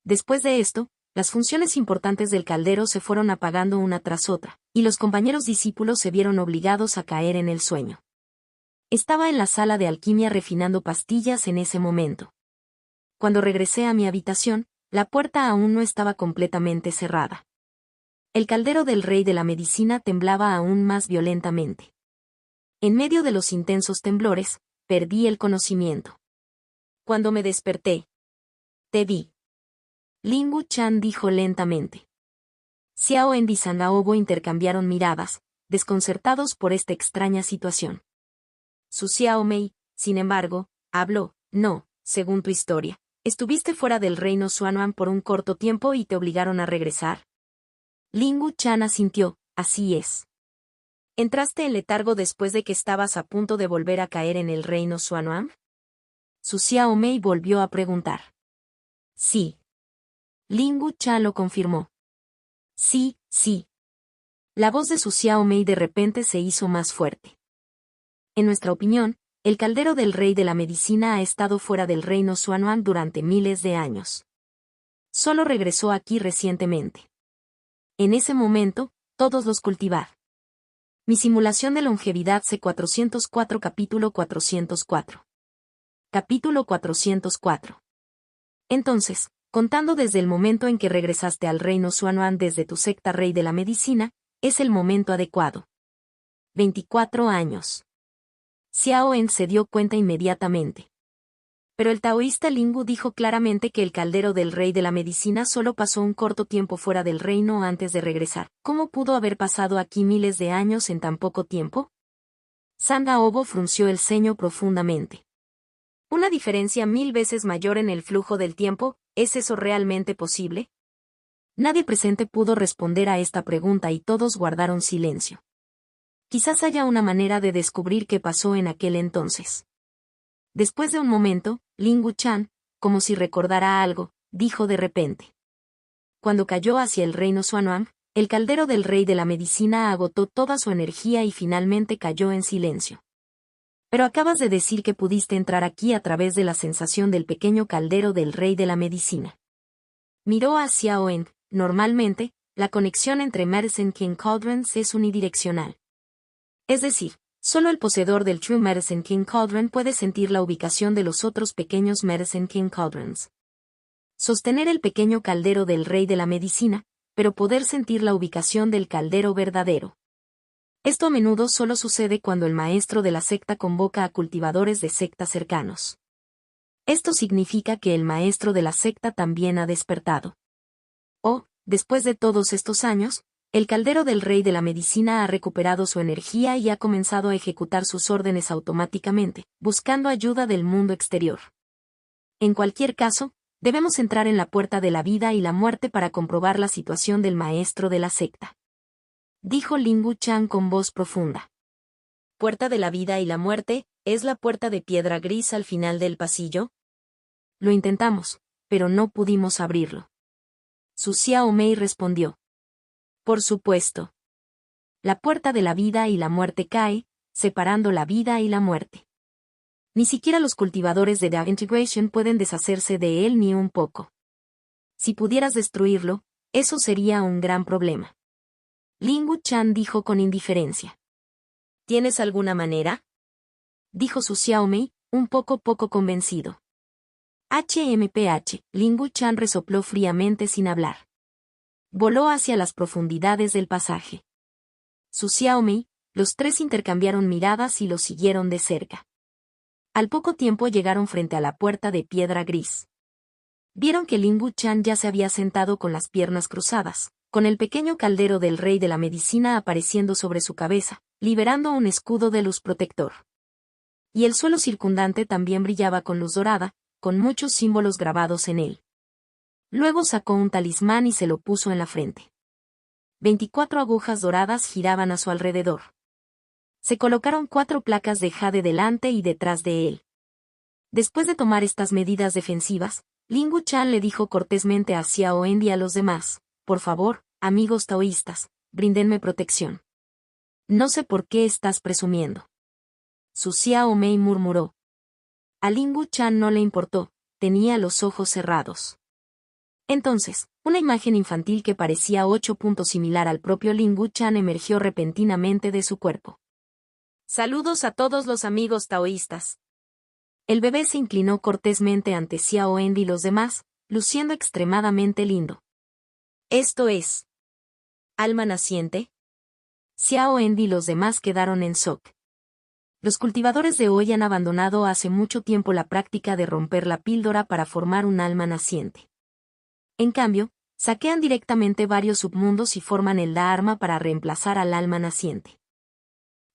Después de esto, las funciones importantes del caldero se fueron apagando una tras otra, y los compañeros discípulos se vieron obligados a caer en el sueño. Estaba en la sala de alquimia refinando pastillas en ese momento. Cuando regresé a mi habitación, la puerta aún no estaba completamente cerrada. El caldero del rey de la medicina temblaba aún más violentamente. En medio de los intensos temblores, perdí el conocimiento. Cuando me desperté, te vi. Lingu Chan dijo lentamente. Xiao En y Sangaobo intercambiaron miradas, desconcertados por esta extraña situación. Su Xiao Mei, sin embargo, habló. No, según tu historia, estuviste fuera del reino Xuanhuang por un corto tiempo y te obligaron a regresar. Lingu Chan asintió, así es. ¿Entraste en letargo después de que estabas a punto de volver a caer en el reino Xuanhuang? Su Xiao Mei volvió a preguntar. Sí. Lingu Chan lo confirmó. Sí, sí. La voz de su Xiao Mei de repente se hizo más fuerte. En nuestra opinión, el caldero del rey de la medicina ha estado fuera del reino Xuanhuang durante miles de años. Solo regresó aquí recientemente. En ese momento, todos los cultivar. Mi simulación de longevidad C404 Capítulo 404. Capítulo 404. Entonces, contando desde el momento en que regresaste al reino Xuanhuang desde tu secta rey de la medicina, es el momento adecuado. 24 años. Xiao En se dio cuenta inmediatamente. Pero el taoísta Lingu dijo claramente que el caldero del rey de la medicina solo pasó un corto tiempo fuera del reino antes de regresar. ¿Cómo pudo haber pasado aquí miles de años en tan poco tiempo? Sangaobo frunció el ceño profundamente. ¿Una diferencia 1000 veces mayor en el flujo del tiempo? ¿Es eso realmente posible? Nadie presente pudo responder a esta pregunta y todos guardaron silencio. Quizás haya una manera de descubrir qué pasó en aquel entonces. Después de un momento, Lingu Chan, como si recordara algo, dijo de repente. Cuando cayó hacia el reino Xuanhuang, el caldero del rey de la medicina agotó toda su energía y finalmente cayó en silencio. Pero acabas de decir que pudiste entrar aquí a través de la sensación del pequeño caldero del rey de la medicina. Miró a Xiao En. Normalmente, la conexión entre Medicine King Cauldrons es unidireccional. Es decir, solo el poseedor del True Medicine King Cauldron puede sentir la ubicación de los otros pequeños Medicine King Cauldrons. Sostener el pequeño caldero del rey de la medicina, pero poder sentir la ubicación del caldero verdadero. Esto a menudo solo sucede cuando el maestro de la secta convoca a cultivadores de secta cercanos. Esto significa que el maestro de la secta también ha despertado. Después de todos estos años, el caldero del rey de la medicina ha recuperado su energía y ha comenzado a ejecutar sus órdenes automáticamente, buscando ayuda del mundo exterior. En cualquier caso, debemos entrar en la puerta de la vida y la muerte para comprobar la situación del maestro de la secta. Dijo Lingu Chan con voz profunda. ¿Puerta de la vida y la muerte? ¿Es la puerta de piedra gris al final del pasillo? Lo intentamos, pero no pudimos abrirlo. Su Xiao Mei respondió. Por supuesto. La puerta de la vida y la muerte cae, separando la vida y la muerte. Ni siquiera los cultivadores de Da Integration pueden deshacerse de él ni un poco. Si pudieras destruirlo, eso sería un gran problema. Lingu Chan dijo con indiferencia. ¿Tienes alguna manera?, dijo su Xiaomei, un poco convencido. HMPH, Ling Wuchan resopló fríamente sin hablar. Voló hacia las profundidades del pasaje. Su Xiaomei, los tres intercambiaron miradas y lo siguieron de cerca. Al poco tiempo llegaron frente a la puerta de piedra gris. Vieron que Ling Wuchan ya se había sentado con las piernas cruzadas, con el pequeño caldero del rey de la medicina apareciendo sobre su cabeza, liberando un escudo de luz protector. Y el suelo circundante también brillaba con luz dorada, con muchos símbolos grabados en él. Luego sacó un talismán y se lo puso en la frente. 24 agujas doradas giraban a su alrededor. Se colocaron 4 placas de jade delante y detrás de él. Después de tomar estas medidas defensivas, Ling Wuchan le dijo cortésmente a Xiao En y a los demás: por favor, amigos taoístas, bríndenme protección. No sé por qué estás presumiendo. Su Xiao Mei murmuró. A Ling Wuchan no le importó, tenía los ojos cerrados. Entonces, una imagen infantil que parecía 8 puntos similar al propio Ling Wuchan emergió repentinamente de su cuerpo. Saludos a todos los amigos taoístas. El bebé se inclinó cortésmente ante Xiao En y los demás, luciendo extremadamente lindo. Esto es alma naciente. Xiao En y los demás quedaron en shock. Los cultivadores de hoy han abandonado hace mucho tiempo la práctica de romper la píldora para formar un alma naciente. En cambio, saquean directamente varios submundos y forman el Dharma para reemplazar al alma naciente.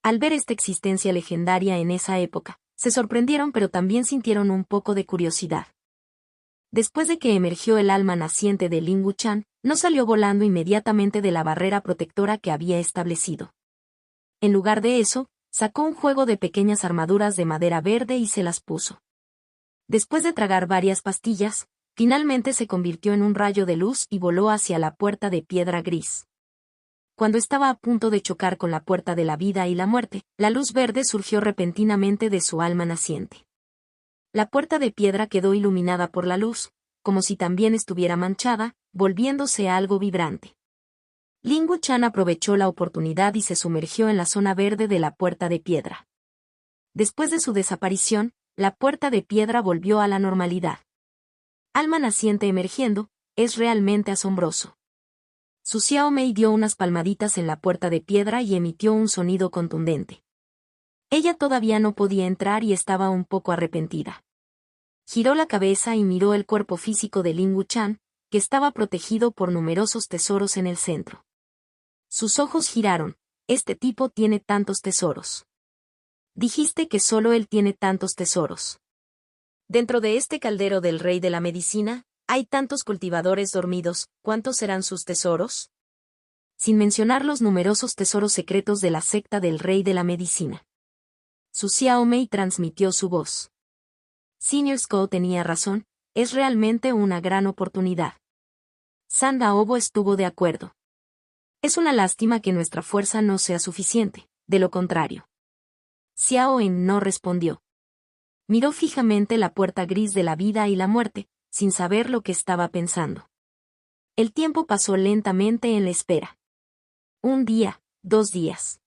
Al ver esta existencia legendaria en esa época, se sorprendieron pero también sintieron un poco de curiosidad. Después de que emergió el alma naciente de Ling Wuchan, no salió volando inmediatamente de la barrera protectora que había establecido. En lugar de eso, sacó un juego de pequeñas armaduras de madera verde y se las puso. Después de tragar varias pastillas, finalmente se convirtió en un rayo de luz y voló hacia la puerta de piedra gris. Cuando estaba a punto de chocar con la puerta de la vida y la muerte, la luz verde surgió repentinamente de su alma naciente. La puerta de piedra quedó iluminada por la luz, como si también estuviera manchada, volviéndose algo vibrante. Ling Wuchan aprovechó la oportunidad y se sumergió en la zona verde de la puerta de piedra. Después de su desaparición, la puerta de piedra volvió a la normalidad. Alma naciente emergiendo, es realmente asombroso. Su Xiao Mei dio unas palmaditas en la puerta de piedra y emitió un sonido contundente. Ella todavía no podía entrar y estaba un poco arrepentida. Giró la cabeza y miró el cuerpo físico de Ling Wuchan, que estaba protegido por numerosos tesoros en el centro. Sus ojos giraron. Este tipo tiene tantos tesoros. Dijiste que solo él tiene tantos tesoros. Dentro de este caldero del rey de la medicina, hay tantos cultivadores dormidos, ¿cuántos serán sus tesoros? Sin mencionar los numerosos tesoros secretos de la secta del rey de la medicina. Su Xiao Mei transmitió su voz. Senior Sko tenía razón, es realmente una gran oportunidad. San Daobo estuvo de acuerdo. Es una lástima que nuestra fuerza no sea suficiente, de lo contrario. Xiao En no respondió. Miró fijamente la puerta gris de la vida y la muerte, sin saber lo que estaba pensando. El tiempo pasó lentamente en la espera. 1 día, 2 días.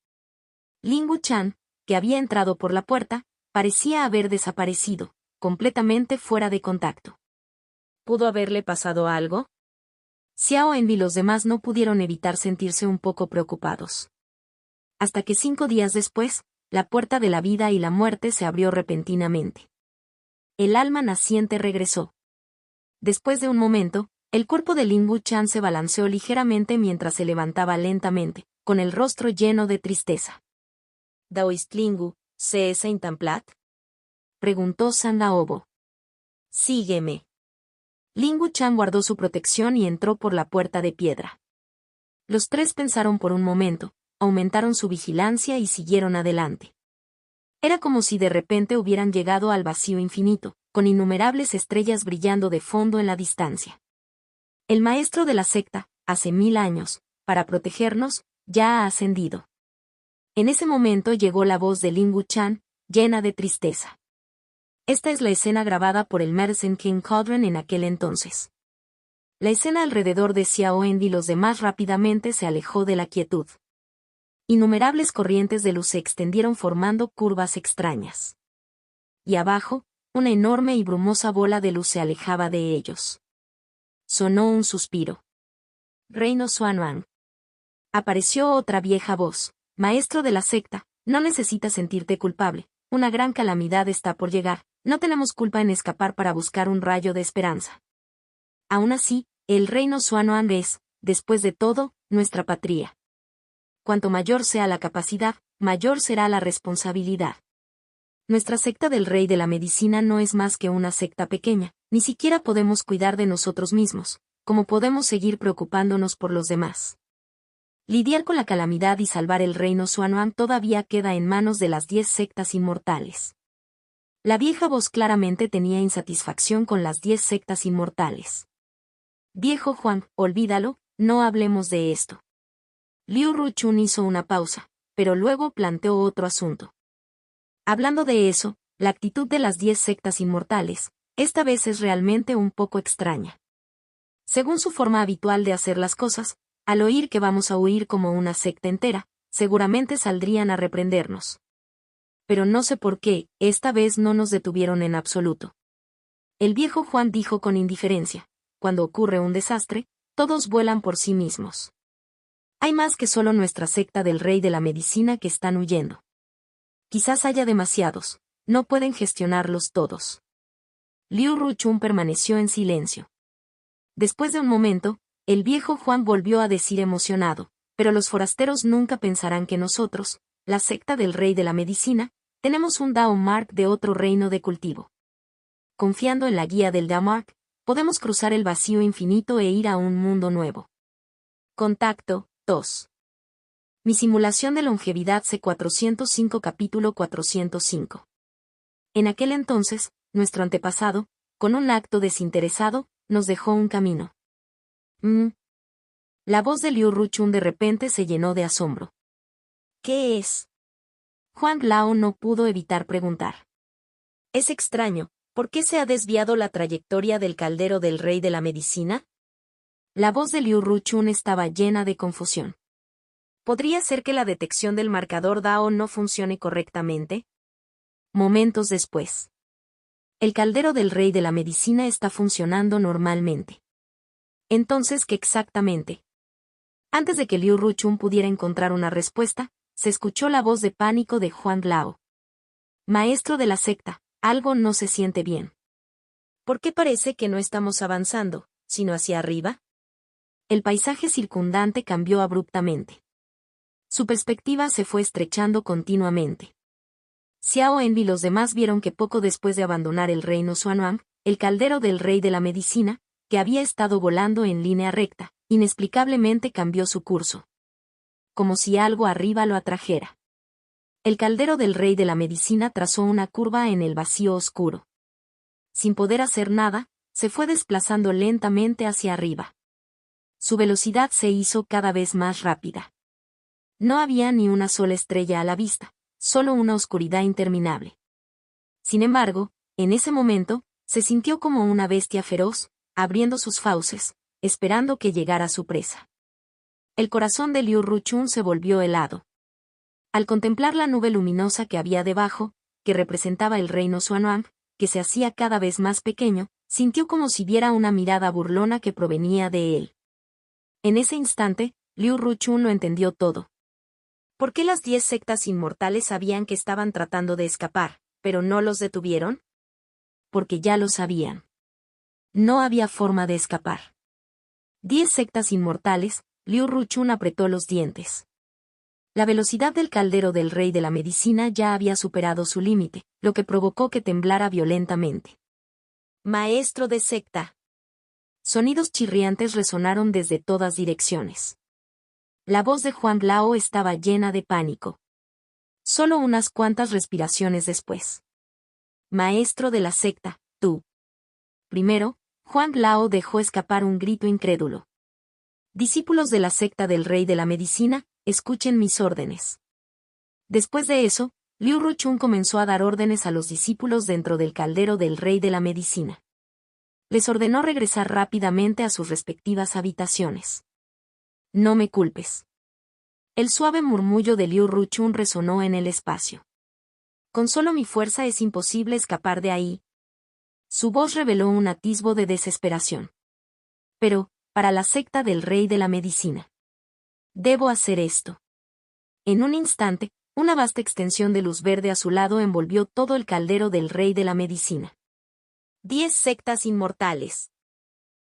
Ling Wuchan, que había entrado por la puerta, parecía haber desaparecido, completamente fuera de contacto. ¿Pudo haberle pasado algo? Xiao En y los demás no pudieron evitar sentirse un poco preocupados. Hasta que 5 días después, la puerta de la vida y la muerte se abrió repentinamente. El alma naciente regresó. Después de un momento, el cuerpo de Ling Wuchan se balanceó ligeramente mientras se levantaba lentamente, con el rostro lleno de tristeza. ¿Daoist Lingu, C.S. Intamplat? Preguntó San Daobo. Sígueme. Ling Wuchan guardó su protección y entró por la puerta de piedra. Los tres pensaron por un momento, aumentaron su vigilancia y siguieron adelante. Era como si de repente hubieran llegado al vacío infinito, con innumerables estrellas brillando de fondo en la distancia. El maestro de la secta, hace 1000 años, para protegernos, ya ha ascendido. En ese momento llegó la voz de Ling Wuchan, llena de tristeza. Esta es la escena grabada por el Medicine King Cauldron en aquel entonces. La escena alrededor de Xiao En y los demás rápidamente se alejó de la quietud. Innumerables corrientes de luz se extendieron formando curvas extrañas. Y abajo, una enorme y brumosa bola de luz se alejaba de ellos. Sonó un suspiro. Reino Xuanhuang. Apareció otra vieja voz. Maestro de la secta, no necesitas sentirte culpable. Una gran calamidad está por llegar. No tenemos culpa en escapar para buscar un rayo de esperanza. Aún así, el reino Xuanhuang es, después de todo, nuestra patria. Cuanto mayor sea la capacidad, mayor será la responsabilidad. Nuestra secta del Rey de la Medicina no es más que una secta pequeña, ni siquiera podemos cuidar de nosotros mismos, ¿cómo podemos seguir preocupándonos por los demás? Lidiar con la calamidad y salvar el reino Xuanhuang todavía queda en manos de las 10 sectas inmortales. La vieja voz claramente tenía insatisfacción con las 10 sectas inmortales. Viejo Juan, olvídalo, no hablemos de esto. Liu Ruchun hizo una pausa, pero luego planteó otro asunto. Hablando de eso, la actitud de las 10 sectas inmortales, esta vez es realmente un poco extraña. Según su forma habitual de hacer las cosas, al oír que vamos a huir como una secta entera, seguramente saldrían a reprendernos. Pero no sé por qué, esta vez no nos detuvieron en absoluto. El viejo Juan dijo con indiferencia, cuando ocurre un desastre, todos vuelan por sí mismos. Hay más que solo nuestra secta del Rey de la Medicina que están huyendo. Quizás haya demasiados, no pueden gestionarlos todos. Liu Ruchun permaneció en silencio. Después de un momento, el viejo Juan volvió a decir emocionado, pero los forasteros nunca pensarán que nosotros, la secta del Rey de la Medicina, tenemos un Dao Mark de otro reino de cultivo. Confiando en la guía del Dao Mark, podemos cruzar el vacío infinito e ir a un mundo nuevo. Contacto 2. Mi simulación de longevidad C405 capítulo 405. En aquel entonces, nuestro antepasado, con un acto desinteresado, nos dejó un camino. La voz de Liu Ruchun de repente se llenó de asombro. ¿Qué es? Juan Lao no pudo evitar preguntar. Es extraño, ¿por qué se ha desviado la trayectoria del caldero del Rey de la Medicina? La voz de Liu Ruchun estaba llena de confusión. ¿Podría ser que la detección del marcador Dao no funcione correctamente? Momentos después. El caldero del Rey de la Medicina está funcionando normalmente. Entonces, ¿qué exactamente? Antes de que Liu Ruchun pudiera encontrar una respuesta, se escuchó la voz de pánico de Juan Lao. Maestro de la secta, algo no se siente bien. ¿Por qué parece que no estamos avanzando, sino hacia arriba? El paisaje circundante cambió abruptamente. Su perspectiva se fue estrechando continuamente. Xiao En y los demás vieron que poco después de abandonar el reino Xuanhuang, el caldero del Rey de la Medicina, que había estado volando en línea recta, inexplicablemente cambió su curso. Como si algo arriba lo atrajera. El caldero del Rey de la Medicina trazó una curva en el vacío oscuro. Sin poder hacer nada, se fue desplazando lentamente hacia arriba. Su velocidad se hizo cada vez más rápida. No había ni una sola estrella a la vista, solo una oscuridad interminable. Sin embargo, en ese momento, se sintió como una bestia feroz, abriendo sus fauces, esperando que llegara su presa. El corazón de Liu Ruchun se volvió helado. Al contemplar la nube luminosa que había debajo, que representaba el reino Xuanhuang, que se hacía cada vez más pequeño, sintió como si viera una mirada burlona que provenía de él. En ese instante, Liu Ruchun lo entendió todo. ¿Por qué las 10 sectas inmortales sabían que estaban tratando de escapar, pero no los detuvieron? Porque ya lo sabían. No había forma de escapar. 10 sectas inmortales, Liu Ruchun apretó los dientes. La velocidad del caldero del Rey de la Medicina ya había superado su límite, lo que provocó que temblara violentamente. Maestro de secta. Sonidos chirriantes resonaron desde todas direcciones. La voz de Juan Lao estaba llena de pánico. Solo unas cuantas respiraciones después. Maestro de la secta, tú. Primero, Juan Lao dejó escapar un grito incrédulo. Discípulos de la secta del Rey de la Medicina, escuchen mis órdenes. Después de eso, Liu Ruchun comenzó a dar órdenes a los discípulos dentro del caldero del Rey de la Medicina. Les ordenó regresar rápidamente a sus respectivas habitaciones. No me culpes. El suave murmullo de Liu Ruchun resonó en el espacio. Con solo mi fuerza es imposible escapar de ahí. Su voz reveló un atisbo de desesperación. Pero, para la secta del rey de la medicina. Debo hacer esto. En un instante, una vasta extensión de luz verde azulado envolvió todo el caldero del rey de la medicina. 10 sectas inmortales.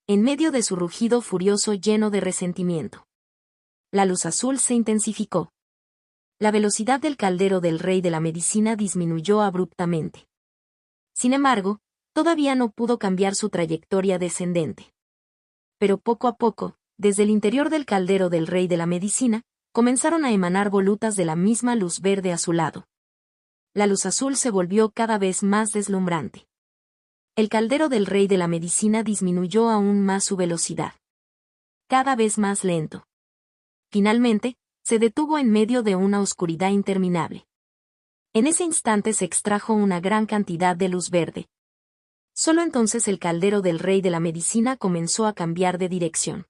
En medio de su rugido furioso lleno de resentimiento. La luz azul se intensificó. La velocidad del caldero del rey de la medicina disminuyó abruptamente. Sin embargo, todavía no pudo cambiar su trayectoria descendente. Pero poco a poco, desde el interior del caldero del rey de la medicina, comenzaron a emanar volutas de la misma luz verde azulado. La luz azul se volvió cada vez más deslumbrante. El caldero del rey de la medicina disminuyó aún más su velocidad. Cada vez más lento. Finalmente, se detuvo en medio de una oscuridad interminable. En ese instante se extrajo una gran cantidad de luz verde. Solo entonces el caldero del rey de la medicina comenzó a cambiar de dirección.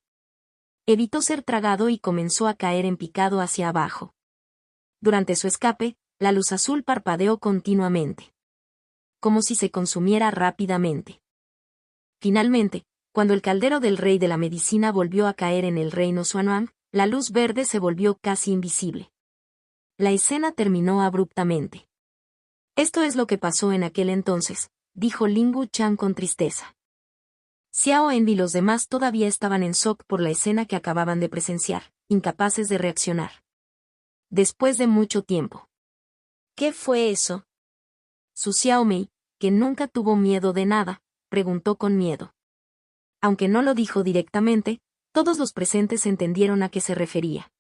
Evitó ser tragado y comenzó a caer en picado hacia abajo. Durante su escape, la luz azul parpadeó continuamente. Como si se consumiera rápidamente. Finalmente, cuando el caldero del rey de la medicina volvió a caer en el reino Xuanhuang, la luz verde se volvió casi invisible. La escena terminó abruptamente. Esto es lo que pasó en aquel entonces, dijo Lingu Chan con tristeza. Xiao En y los demás todavía estaban en shock por la escena que acababan de presenciar, incapaces de reaccionar. Después de mucho tiempo. ¿Qué fue eso? Su Xiao Mei, que nunca tuvo miedo de nada, preguntó con miedo. Aunque no lo dijo directamente, todos los presentes entendieron a qué se refería.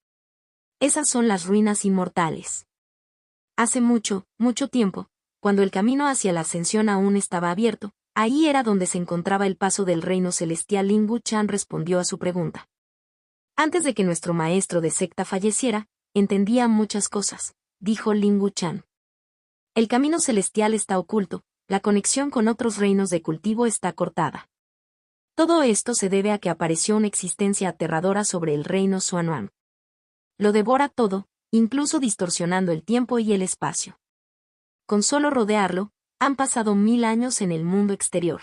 Esas son las ruinas inmortales. Hace mucho, mucho tiempo, cuando el camino hacia la ascensión aún estaba abierto, ahí era donde se encontraba el paso del reino celestial. Lingu Chan respondió a su pregunta. Antes de que nuestro maestro de secta falleciera, entendía muchas cosas, dijo Lingu Chan. El camino celestial está oculto, la conexión con otros reinos de cultivo está cortada. Todo esto se debe a que apareció una existencia aterradora sobre el reino Xuanhuang. Lo devora todo, incluso distorsionando el tiempo y el espacio. Con solo rodearlo, han pasado 1000 años en el mundo exterior.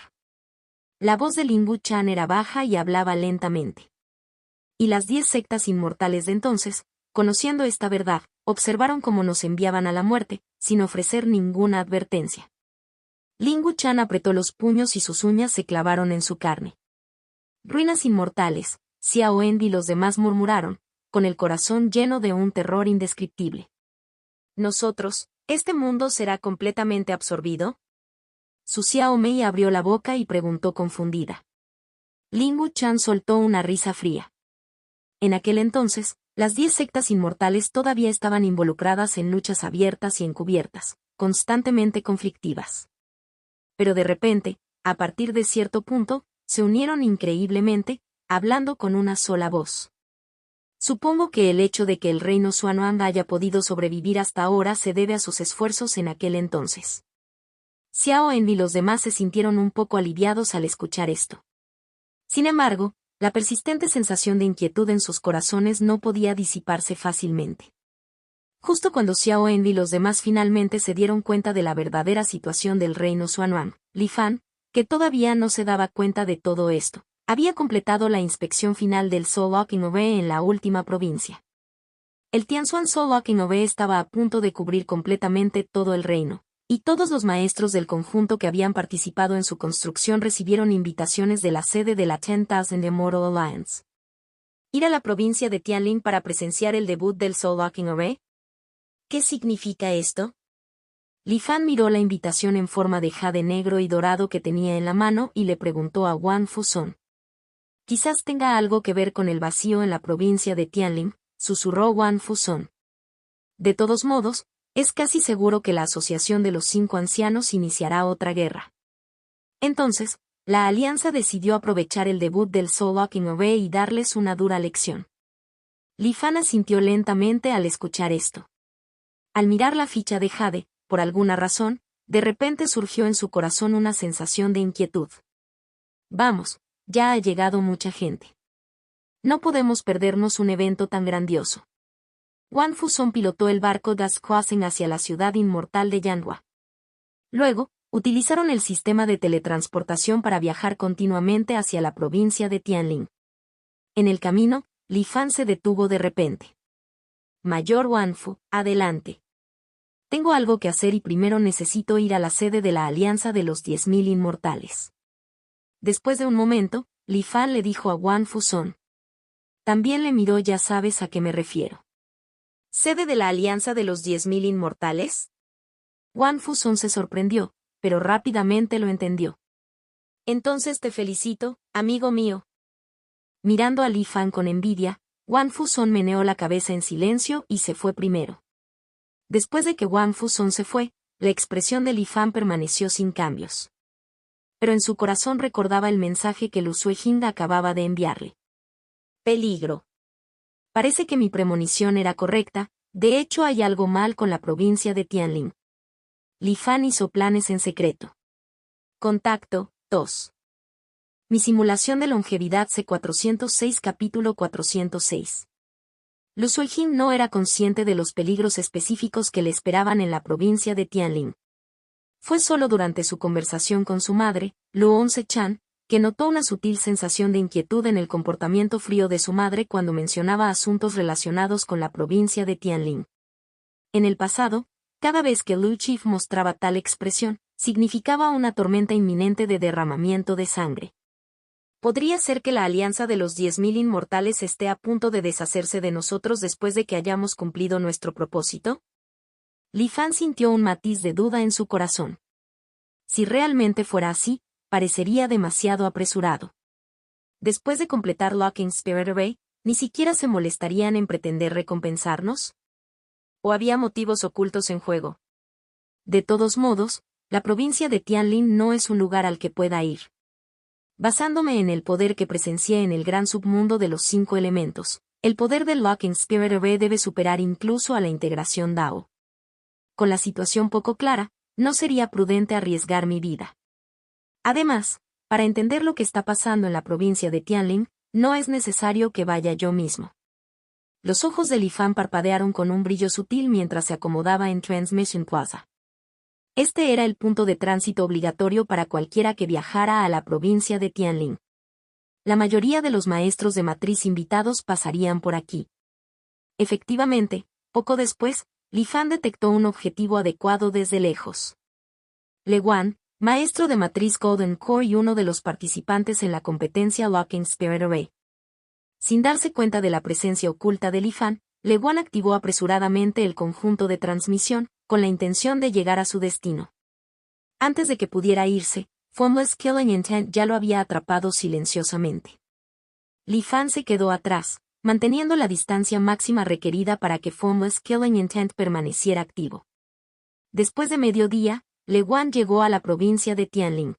La voz de Lingu Chan era baja y hablaba lentamente. Y las 10 sectas inmortales de entonces, conociendo esta verdad, observaron cómo nos enviaban a la muerte, sin ofrecer ninguna advertencia. Lingu Chan apretó los puños y sus uñas se clavaron en su carne. Ruinas inmortales, Xiao En y los demás murmuraron, con el corazón lleno de un terror indescriptible. Nosotros, ¿este mundo será completamente absorbido? Su Xiao Mei abrió la boca y preguntó confundida. Lingu Chan soltó una risa fría. En aquel entonces, las 10 sectas inmortales todavía estaban involucradas en luchas abiertas y encubiertas, constantemente conflictivas. Pero de repente, a partir de cierto punto, se unieron increíblemente, hablando con una sola voz. Supongo que el hecho de que el reino Xuanhuang haya podido sobrevivir hasta ahora se debe a sus esfuerzos en aquel entonces. Xiao En y los demás se sintieron un poco aliviados al escuchar esto. Sin embargo, la persistente sensación de inquietud en sus corazones no podía disiparse fácilmente. Justo cuando Xiao En y los demás finalmente se dieron cuenta de la verdadera situación del reino Xuanhuang, Li Fan, que todavía no se daba cuenta de todo esto, había completado la inspección final del Soul Locking Ove en la última provincia. El Tianxuan Soul Locking Ove estaba a punto de cubrir completamente todo el reino, y todos los maestros del conjunto que habían participado en su construcción recibieron invitaciones de la sede de la 10,000 Immortal Alliance. ¿Ir a la provincia de Tianling para presenciar el debut del Soul Locking Ove? ¿Qué significa esto? Li Fan miró la invitación en forma de jade negro y dorado que tenía en la mano y le preguntó a Wang Fuzon. Quizás tenga algo que ver con el vacío en la provincia de Tianling, susurró Wang Fuzon. De todos modos, es casi seguro que la Asociación de los 5 Ancianos iniciará otra guerra. Entonces, la Alianza decidió aprovechar el debut del Soul Locking Ove y darles una dura lección. Li Fan asintió lentamente al escuchar esto. Al mirar la ficha de jade, por alguna razón, de repente surgió en su corazón una sensación de inquietud. Vamos, ya ha llegado mucha gente. No podemos perdernos un evento tan grandioso. Wan Fusong pilotó el barco Das Crossing hacia la ciudad inmortal de Yanhua. Luego, utilizaron el sistema de teletransportación para viajar continuamente hacia la provincia de Tianling. En el camino, Li Fan se detuvo de repente. Mayor Wanfu, adelante. Tengo algo que hacer y primero necesito ir a la sede de la Alianza de los 10.000 Inmortales. Después de un momento, Li Fan le dijo a Wan Fusong. También le miró, ya sabes a qué me refiero. ¿Sede de la Alianza de los 10.000 Inmortales? Wan Fusong se sorprendió, pero rápidamente lo entendió. Entonces te felicito, amigo mío. Mirando a Li Fan con envidia, Wan Fusong meneó la cabeza en silencio y se fue primero. Después de que Wan Fusong se fue, la expresión de Li Fan permaneció sin cambios. Pero en su corazón recordaba el mensaje que Lu Suejing acababa de enviarle. Peligro. Parece que mi premonición era correcta, de hecho hay algo mal con la provincia de Tianling. Li Fan hizo planes en secreto. Contacto, 2. Mi simulación de longevidad C406 capítulo 406. Lu Suejing no era consciente de los peligros específicos que le esperaban en la provincia de Tianling. Fue solo durante su conversación con su madre, Luon Se-chan, que notó una sutil sensación de inquietud en el comportamiento frío de su madre cuando mencionaba asuntos relacionados con la provincia de Tianling. En el pasado, cada vez que Lu Chief mostraba tal expresión, significaba una tormenta inminente de derramamiento de sangre. ¿Podría ser que la alianza de los 10.000 inmortales esté a punto de deshacerse de nosotros después de que hayamos cumplido nuestro propósito? Li Fan sintió un matiz de duda en su corazón. Si realmente fuera así, parecería demasiado apresurado. Después de completar Locking Spirit Array, ¿ni siquiera se molestarían en pretender recompensarnos? ¿O había motivos ocultos en juego? De todos modos, la provincia de Tianling no es un lugar al que pueda ir. Basándome en el poder que presencié en el gran submundo de los 5 elementos, el poder del Locking Spirit Array debe superar incluso a la integración Dao. Con la situación poco clara, no sería prudente arriesgar mi vida. Además, para entender lo que está pasando en la provincia de Tianling, no es necesario que vaya yo mismo. Los ojos de Li Fan parpadearon con un brillo sutil mientras se acomodaba en Transmission Plaza. Este era el punto de tránsito obligatorio para cualquiera que viajara a la provincia de Tianling. La mayoría de los maestros de matriz invitados pasarían por aquí. Efectivamente, poco después, Li Fan detectó un objetivo adecuado desde lejos. Le Wan, maestro de matriz Golden Core y uno de los participantes en la competencia Locking Spirit Array. Sin darse cuenta de la presencia oculta de Li Fan, Le Wan activó apresuradamente el conjunto de transmisión, con la intención de llegar a su destino. Antes de que pudiera irse, Formless Killing Intent ya lo había atrapado silenciosamente. Li Fan se quedó atrás, manteniendo la distancia máxima requerida para que Formless Killing Intent permaneciera activo. Después de mediodía, Le Wan llegó a la provincia de Tianling.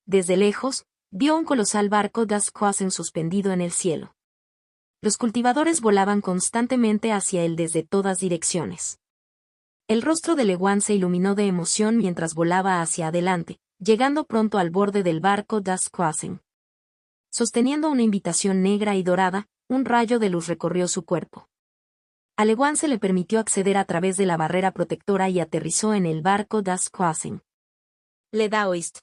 Desde lejos, vio un colosal barco Das Crossing suspendido en el cielo. Los cultivadores volaban constantemente hacia él desde todas direcciones. El rostro de Le Wan se iluminó de emoción mientras volaba hacia adelante, llegando pronto al borde del barco Das Crossing. Sosteniendo una invitación negra y dorada, un rayo de luz recorrió su cuerpo. A Le Wan se le permitió acceder a través de la barrera protectora y aterrizó en el barco Das Crossing. Le Daoist.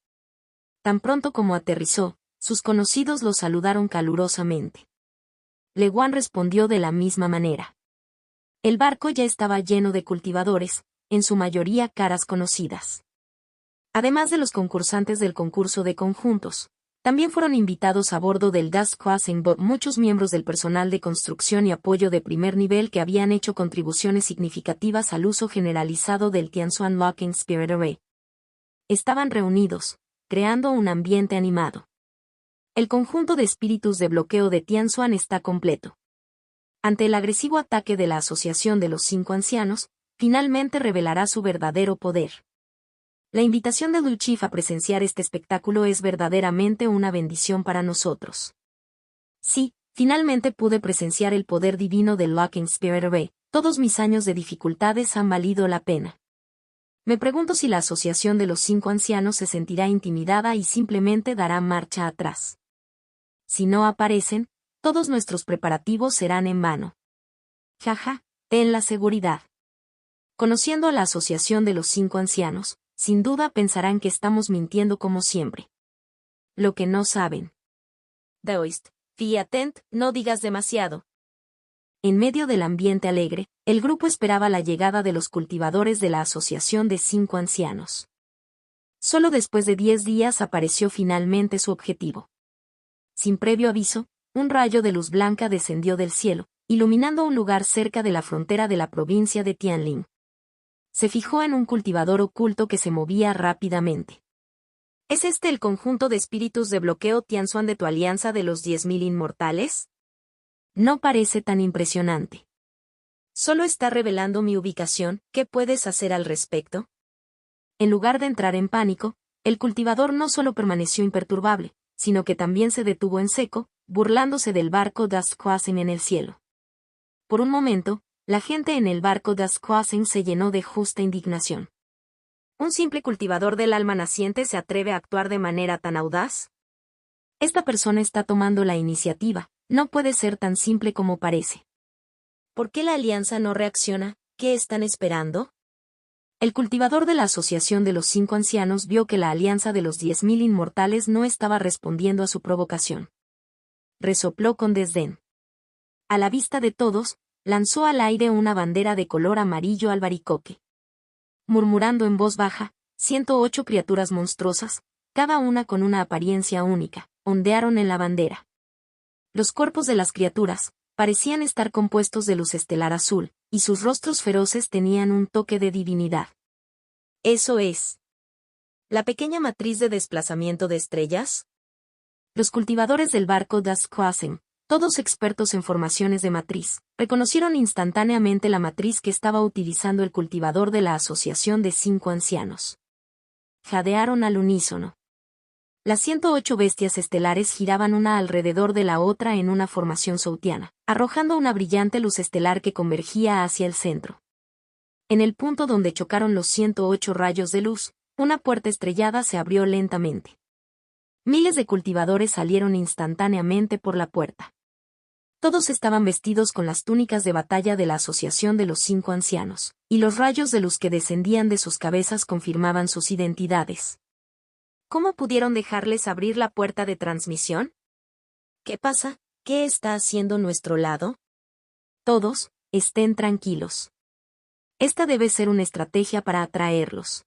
Tan pronto como aterrizó, sus conocidos lo saludaron calurosamente. Le Wan respondió de la misma manera. El barco ya estaba lleno de cultivadores, en su mayoría caras conocidas. Además de los concursantes del concurso de conjuntos, también fueron invitados a bordo del Das Crossing Boat muchos miembros del personal de construcción y apoyo de primer nivel que habían hecho contribuciones significativas al uso generalizado del Tianzuan Locking Spirit Array. Estaban reunidos, creando un ambiente animado. El conjunto de espíritus de bloqueo de Tianzuan está completo. Ante el agresivo ataque de la Asociación de los 5 Ancianos, finalmente revelará su verdadero poder. La invitación de Lu Chief a presenciar este espectáculo es verdaderamente una bendición para nosotros. Sí, finalmente pude presenciar el poder divino del Locking Spirit Array. Todos mis años de dificultades han valido la pena. Me pregunto si la Asociación de los 5 Ancianos se sentirá intimidada y simplemente dará marcha atrás. Si no aparecen, todos nuestros preparativos serán en vano. Jaja, ten la seguridad. Conociendo a la Asociación de los 5 Ancianos, sin duda pensarán que estamos mintiendo como siempre. Lo que no saben. Deoist, fie atent, no digas demasiado. En medio del ambiente alegre, el grupo esperaba la llegada de los cultivadores de la Asociación de 5 Ancianos. Solo después de 10 días apareció finalmente su objetivo. Sin previo aviso, un rayo de luz blanca descendió del cielo, iluminando un lugar cerca de la frontera de la provincia de Tianlin. Se fijó en un cultivador oculto que se movía rápidamente. ¿Es este el conjunto de espíritus de bloqueo Tianzuan de tu alianza de los 10.000 inmortales? No parece tan impresionante. Solo está revelando mi ubicación, ¿qué puedes hacer al respecto? En lugar de entrar en pánico, el cultivador no solo permaneció imperturbable, sino que también se detuvo en seco, burlándose del barco Das Quasen en el cielo. Por un momento, la gente en el barco Das Quasen se llenó de justa indignación. ¿Un simple cultivador del alma naciente se atreve a actuar de manera tan audaz? Esta persona está tomando la iniciativa, no puede ser tan simple como parece. ¿Por qué la alianza no reacciona? ¿Qué están esperando? El cultivador de la Asociación de los 5 Ancianos vio que la alianza de los 10.000 inmortales no estaba respondiendo a su provocación. Resopló con desdén. A la vista de todos, lanzó al aire una bandera de color amarillo albaricoque. Murmurando en voz baja, 108 criaturas monstruosas, cada una con una apariencia única, ondearon en la bandera. Los cuerpos de las criaturas parecían estar compuestos de luz estelar azul, y sus rostros feroces tenían un toque de divinidad. Eso es. ¿La pequeña matriz de desplazamiento de estrellas? Los cultivadores del barco Das Quasen, todos expertos en formaciones de matriz, reconocieron instantáneamente la matriz que estaba utilizando el cultivador de la Asociación de 5 Ancianos. Jadearon al unísono. Las 108 bestias estelares giraban una alrededor de la otra en una formación sautiana, arrojando una brillante luz estelar que convergía hacia el centro. En el punto donde chocaron los 108 rayos de luz, una puerta estrellada se abrió lentamente. Miles de cultivadores salieron instantáneamente por la puerta. Todos estaban vestidos con las túnicas de batalla de la Asociación de los 5 Ancianos, y los rayos de luz que descendían de sus cabezas confirmaban sus identidades. ¿Cómo pudieron dejarles abrir la puerta de transmisión? ¿Qué pasa? ¿Qué está haciendo nuestro lado? Todos, estén tranquilos. Esta debe ser una estrategia para atraerlos.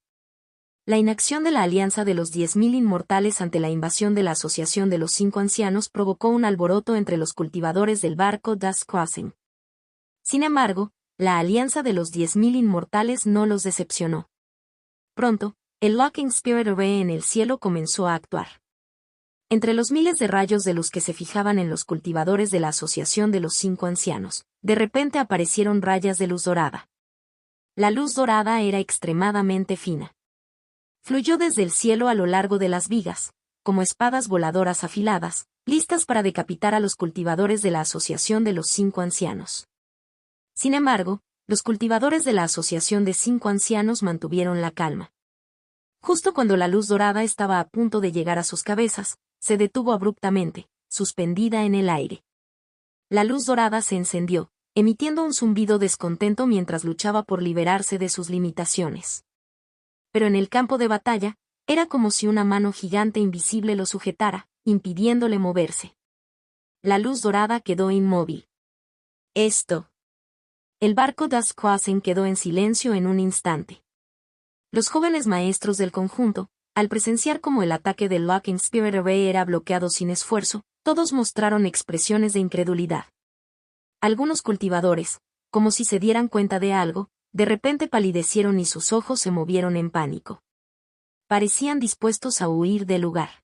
La inacción de la alianza de los 10.000 inmortales ante la invasión de la Asociación de los 5 Ancianos provocó un alboroto entre los cultivadores del barco Das Quasen. Sin embargo, la alianza de los 10.000 inmortales no los decepcionó. Pronto, el Locking Spirit Array en el cielo comenzó a actuar. Entre los miles de rayos de luz que se fijaban en los cultivadores de la Asociación de los 5 Ancianos, de repente aparecieron rayas de luz dorada. La luz dorada era extremadamente fina. Fluyó desde el cielo a lo largo de las vigas, como espadas voladoras afiladas, listas para decapitar a los cultivadores de la Asociación de los 5 Ancianos. Sin embargo, los cultivadores de la Asociación de 5 Ancianos mantuvieron la calma. Justo cuando la luz dorada estaba a punto de llegar a sus cabezas, se detuvo abruptamente, suspendida en el aire. La luz dorada se encendió, emitiendo un zumbido descontento mientras luchaba por liberarse de sus limitaciones. Pero en el campo de batalla, era como si una mano gigante invisible lo sujetara, impidiéndole moverse. La luz dorada quedó inmóvil. Esto. El barco Das Quasen quedó en silencio en un instante. Los jóvenes maestros del conjunto, al presenciar cómo el ataque del Locking Spirit Array era bloqueado sin esfuerzo, todos mostraron expresiones de incredulidad. Algunos cultivadores, como si se dieran cuenta de algo, de repente palidecieron y sus ojos se movieron en pánico. Parecían dispuestos a huir del lugar.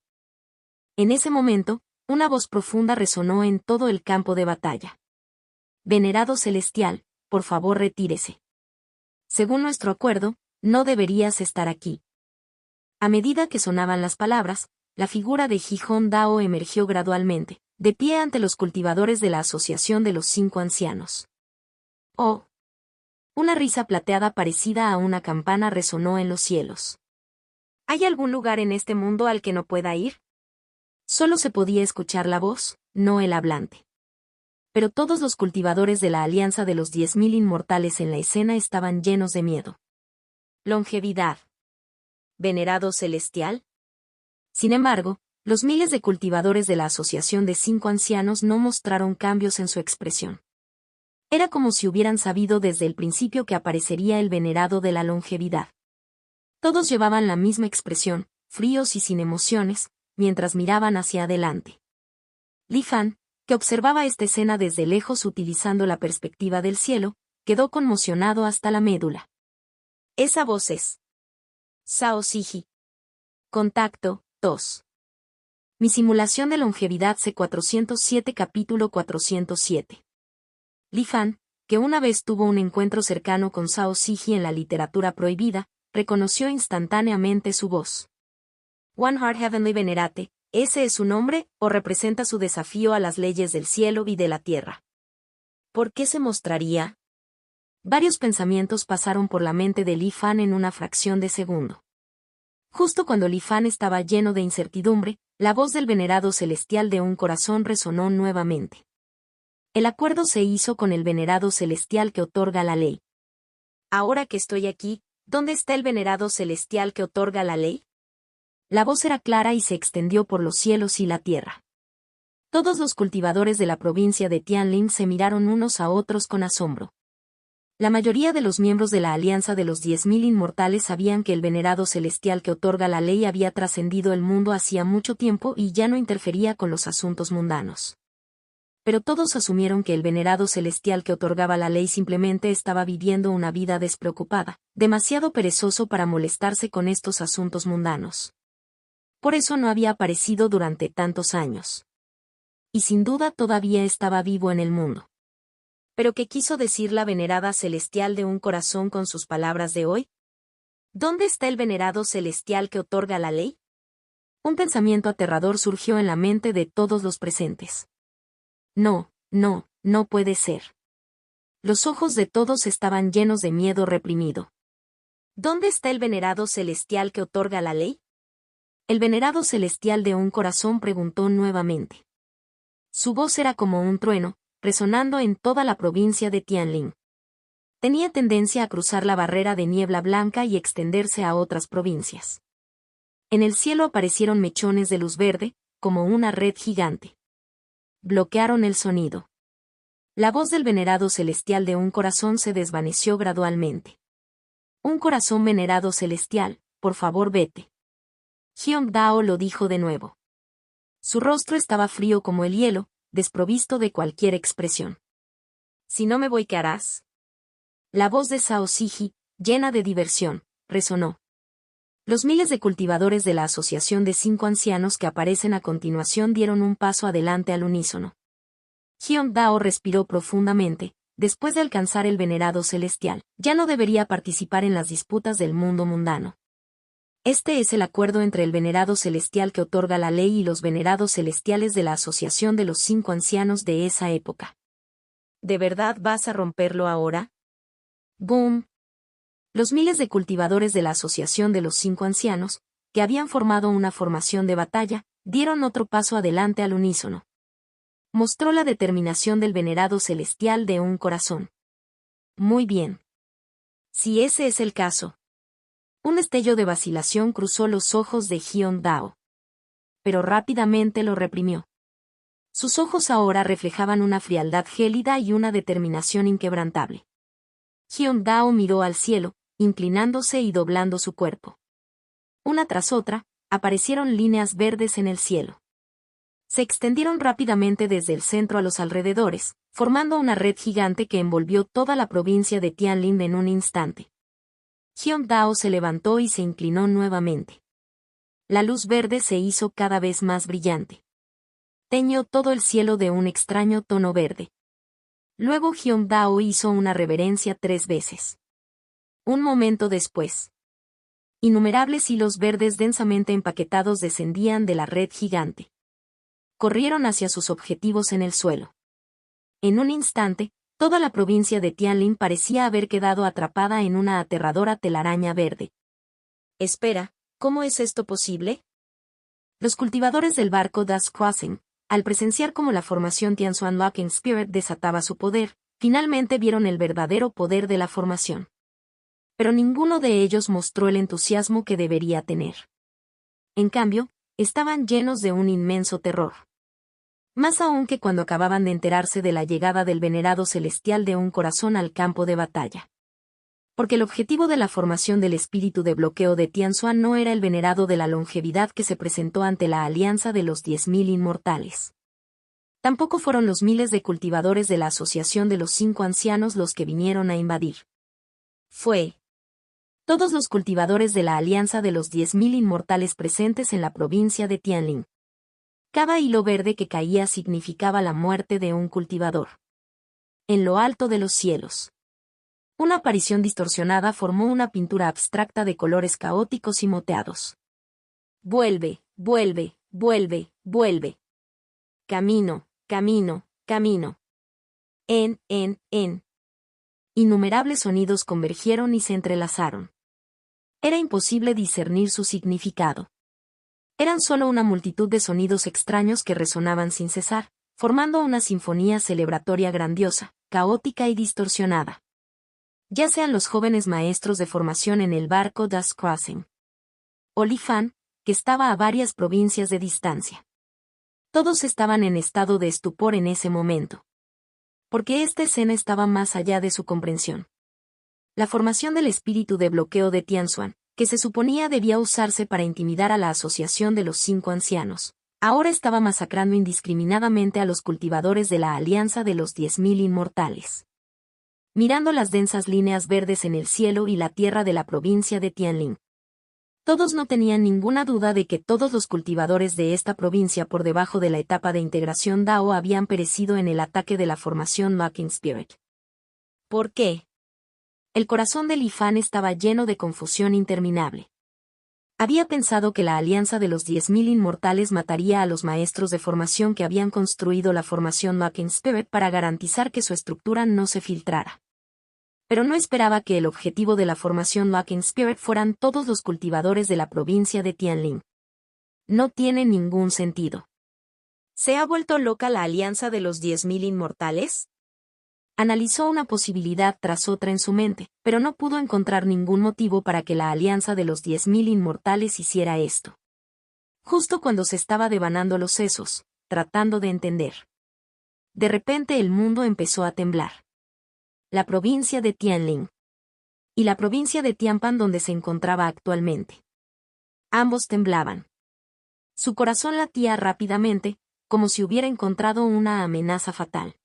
En ese momento, una voz profunda resonó en todo el campo de batalla. Venerado celestial, por favor retírese. Según nuestro acuerdo, no deberías estar aquí. A medida que sonaban las palabras, la figura de Jihon Dao emergió gradualmente, de pie ante los cultivadores de la Asociación de los 5 Ancianos. ¡Oh! Una risa plateada parecida a una campana resonó en los cielos. ¿Hay algún lugar en este mundo al que no pueda ir? Solo se podía escuchar la voz, no el hablante. Pero todos los cultivadores de la Alianza de los 10.000 Inmortales en la escena estaban llenos de miedo. Longevidad. ¿Venerado celestial? Sin embargo, los miles de cultivadores de la Asociación de 5 Ancianos no mostraron cambios en su expresión. Era como si hubieran sabido desde el principio que aparecería el venerado de la longevidad. Todos llevaban la misma expresión, fríos y sin emociones, mientras miraban hacia adelante. Li Fan, que observaba esta escena desde lejos utilizando la perspectiva del cielo, quedó conmocionado hasta la médula. Esa voz es Zhao Siji. Contacto, 2. Mi simulación de longevidad C407 capítulo 407. Li Fan, que una vez tuvo un encuentro cercano con Zhao Siji en la literatura prohibida, reconoció instantáneamente su voz. One Heart Heavenly Venerate, ¿ese es su nombre, o representa su desafío a las leyes del cielo y de la tierra? ¿Por qué se mostraría? Varios pensamientos pasaron por la mente de Li Fan en una fracción de segundo. Justo cuando Li Fan estaba lleno de incertidumbre, la voz del venerado celestial de un corazón resonó nuevamente. El acuerdo se hizo con el venerado celestial que otorga la ley. Ahora que estoy aquí, ¿dónde está el venerado celestial que otorga la ley? La voz era clara y se extendió por los cielos y la tierra. Todos los cultivadores de la provincia de Tianlin se miraron unos a otros con asombro. La mayoría de los miembros de la Alianza de los 10.000 Inmortales sabían que el venerado celestial que otorga la ley había trascendido el mundo hacía mucho tiempo y ya no interfería con los asuntos mundanos. Pero todos asumieron que el venerado celestial que otorgaba la ley simplemente estaba viviendo una vida despreocupada, demasiado perezoso para molestarse con estos asuntos mundanos. Por eso no había aparecido durante tantos años. Y sin duda todavía estaba vivo en el mundo. ¿Pero qué quiso decir la venerada celestial de un corazón con sus palabras de hoy? ¿Dónde está el venerado celestial que otorga la ley? Un pensamiento aterrador surgió en la mente de todos los presentes. No, no, no puede ser. Los ojos de todos estaban llenos de miedo reprimido. ¿Dónde está el venerado celestial que otorga la ley? El venerado celestial de un corazón preguntó nuevamente. Su voz era como un trueno, resonando en toda la provincia de Tianlin. Tenía tendencia a cruzar la barrera de niebla blanca y extenderse a otras provincias. En el cielo aparecieron mechones de luz verde, como una red gigante. Bloquearon el sonido. La voz del venerado celestial de un corazón se desvaneció gradualmente. Un corazón venerado celestial, por favor vete. Hyung Dao lo dijo de nuevo. Su rostro estaba frío como el hielo, desprovisto de cualquier expresión. Si no me voy, ¿qué harás? La voz de Zhao Siji, llena de diversión, resonó. Los miles de cultivadores de la Asociación de 5 Ancianos que aparecen a continuación dieron un paso adelante al unísono. Hyung Dao respiró profundamente, después de alcanzar el venerado celestial, ya no debería participar en las disputas del mundo mundano. Este es el acuerdo entre el venerado celestial que otorga la ley y los venerados celestiales de la Asociación de los 5 Ancianos de esa época. ¿De verdad vas a romperlo ahora? ¡Boom! Los miles de cultivadores de la Asociación de los 5 Ancianos, que habían formado una formación de batalla, dieron otro paso adelante al unísono. Mostró la determinación del venerado celestial de un corazón. Muy bien. Si ese es el caso. Un destello de vacilación cruzó los ojos de Hyung Dao. Pero rápidamente lo reprimió. Sus ojos ahora reflejaban una frialdad gélida y una determinación inquebrantable. Hyung Dao miró al cielo, inclinándose y doblando su cuerpo. Una tras otra, aparecieron líneas verdes en el cielo. Se extendieron rápidamente desde el centro a los alrededores, formando una red gigante que envolvió toda la provincia de Tianlin en un instante. Hyung Dao se levantó y se inclinó nuevamente. La luz verde se hizo cada vez más brillante. Teñió todo el cielo de un extraño tono verde. Luego Hyung Dao hizo una reverencia 3 veces. Un momento después. Innumerables hilos verdes densamente empaquetados descendían de la red gigante. Corrieron hacia sus objetivos en el suelo. En un instante, toda la provincia de Tianlin parecía haber quedado atrapada en una aterradora telaraña verde. Espera, ¿cómo es esto posible? Los cultivadores del barco Das Crossing, Al presenciar cómo la formación Tianzuan Locking Spirit desataba su poder, finalmente vieron el verdadero poder de la formación. Pero ninguno de ellos mostró el entusiasmo que debería tener. En cambio, estaban llenos de un inmenso terror. Más aún que cuando acababan de enterarse de la llegada del venerado celestial de un corazón al campo de batalla. Porque el objetivo de la formación del espíritu de bloqueo de Tianzuan no era el venerado de la longevidad que se presentó ante la alianza de los 10.000 inmortales. Tampoco fueron los miles de cultivadores de la Asociación de los 5 Ancianos los que vinieron a invadir. Fue todos los cultivadores de la alianza de los 10.000 inmortales presentes en la provincia de Tianling. Cada hilo verde que caía significaba la muerte de un cultivador. En lo alto de los cielos. Una aparición distorsionada formó una pintura abstracta de colores caóticos y moteados. Vuelve, vuelve, vuelve, vuelve. Camino, camino, camino. En. Innumerables sonidos convergieron y se entrelazaron. Era imposible discernir su significado. Eran solo una multitud de sonidos extraños que resonaban sin cesar, formando una sinfonía celebratoria grandiosa, caótica y distorsionada. Ya sean los jóvenes maestros de formación en el barco Das Crossing, o Li Fan, que estaba a varias provincias de distancia. Todos estaban en estado de estupor en ese momento. Porque esta escena estaba más allá de su comprensión. La formación del espíritu de bloqueo de Tianzuan, que se suponía debía usarse para intimidar a la Asociación de los 5 Ancianos, ahora estaba masacrando indiscriminadamente a los cultivadores de la Alianza de los 10.000 Inmortales. Mirando las densas líneas verdes en el cielo y la tierra de la provincia de Tianling. Todos no tenían ninguna duda de que todos los cultivadores de esta provincia por debajo de la etapa de integración Dao habían perecido en el ataque de la formación Locking Spirit. ¿Por qué? El corazón de Li Fan estaba lleno de confusión interminable. Había pensado que la alianza de los 10.000 inmortales mataría a los maestros de formación que habían construido la formación Locking Spirit para garantizar que su estructura no se filtrara. Pero no esperaba que el objetivo de la formación Locking Spirit fueran todos los cultivadores de la provincia de Tianling. No tiene ningún sentido. ¿Se ha vuelto loca la alianza de los 10.000 inmortales? Analizó una posibilidad tras otra en su mente, pero no pudo encontrar ningún motivo para que la alianza de los 10.000 inmortales hiciera esto. Justo cuando se estaba devanando los sesos, tratando de entender. De repente el mundo empezó a temblar. La provincia de Tianling. Y la provincia de Tianpan donde se encontraba actualmente. Ambos temblaban. Su corazón latía rápidamente, como si hubiera encontrado una amenaza fatal.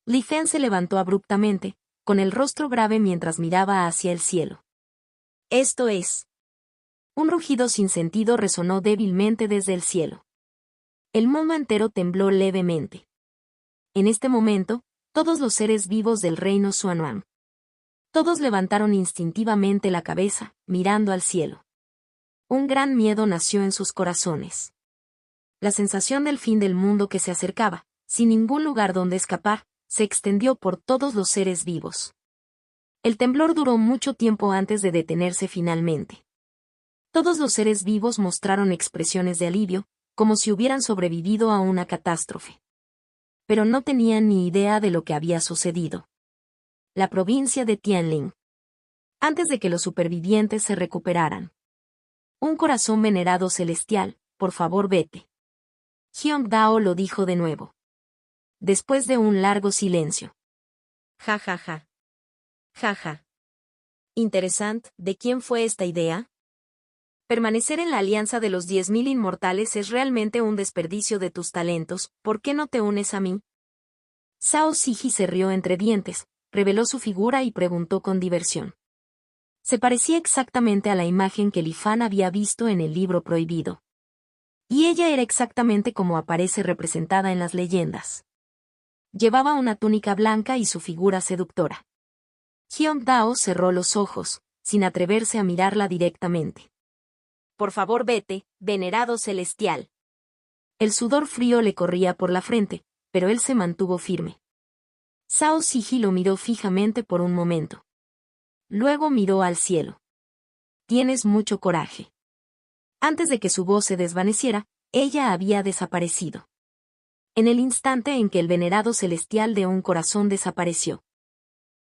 Li Fan se levantó abruptamente, con el rostro grave mientras miraba hacia el cielo. Esto es. Un rugido sin sentido resonó débilmente desde el cielo. El mundo entero tembló levemente. En este momento, todos los seres vivos del reino Xuanhuang. Todos levantaron instintivamente la cabeza, mirando al cielo. Un gran miedo nació en sus corazones. La sensación del fin del mundo que se acercaba, sin ningún lugar donde escapar, se extendió por todos los seres vivos. El temblor duró mucho tiempo antes de detenerse finalmente. Todos los seres vivos mostraron expresiones de alivio, como si hubieran sobrevivido a una catástrofe. Pero no tenían ni idea de lo que había sucedido. La provincia de Tianling. Antes de que los supervivientes se recuperaran. Un corazón venerado celestial, por favor vete. Hyung Dao lo dijo de nuevo. Después de un largo silencio. Ja ja ja. Ja ja. Interesante, ¿de quién fue esta idea? Permanecer en la alianza de los 10.000 inmortales es realmente un desperdicio de tus talentos, ¿por qué no te unes a mí? Zhao Siji se rió entre dientes, reveló su figura y preguntó con diversión. Se parecía exactamente a la imagen que Li Fan había visto en el libro prohibido. Y ella era exactamente como aparece representada en las leyendas. Llevaba una túnica blanca y su figura seductora. Hyung Dao cerró los ojos, sin atreverse a mirarla directamente. Por favor vete, venerado celestial. El sudor frío le corría por la frente, pero él se mantuvo firme. Zhao Siji lo miró fijamente por un momento. Luego miró al cielo. Tienes mucho coraje. Antes de que su voz se desvaneciera, ella había desaparecido. En el instante en que el venerado celestial de un corazón desapareció,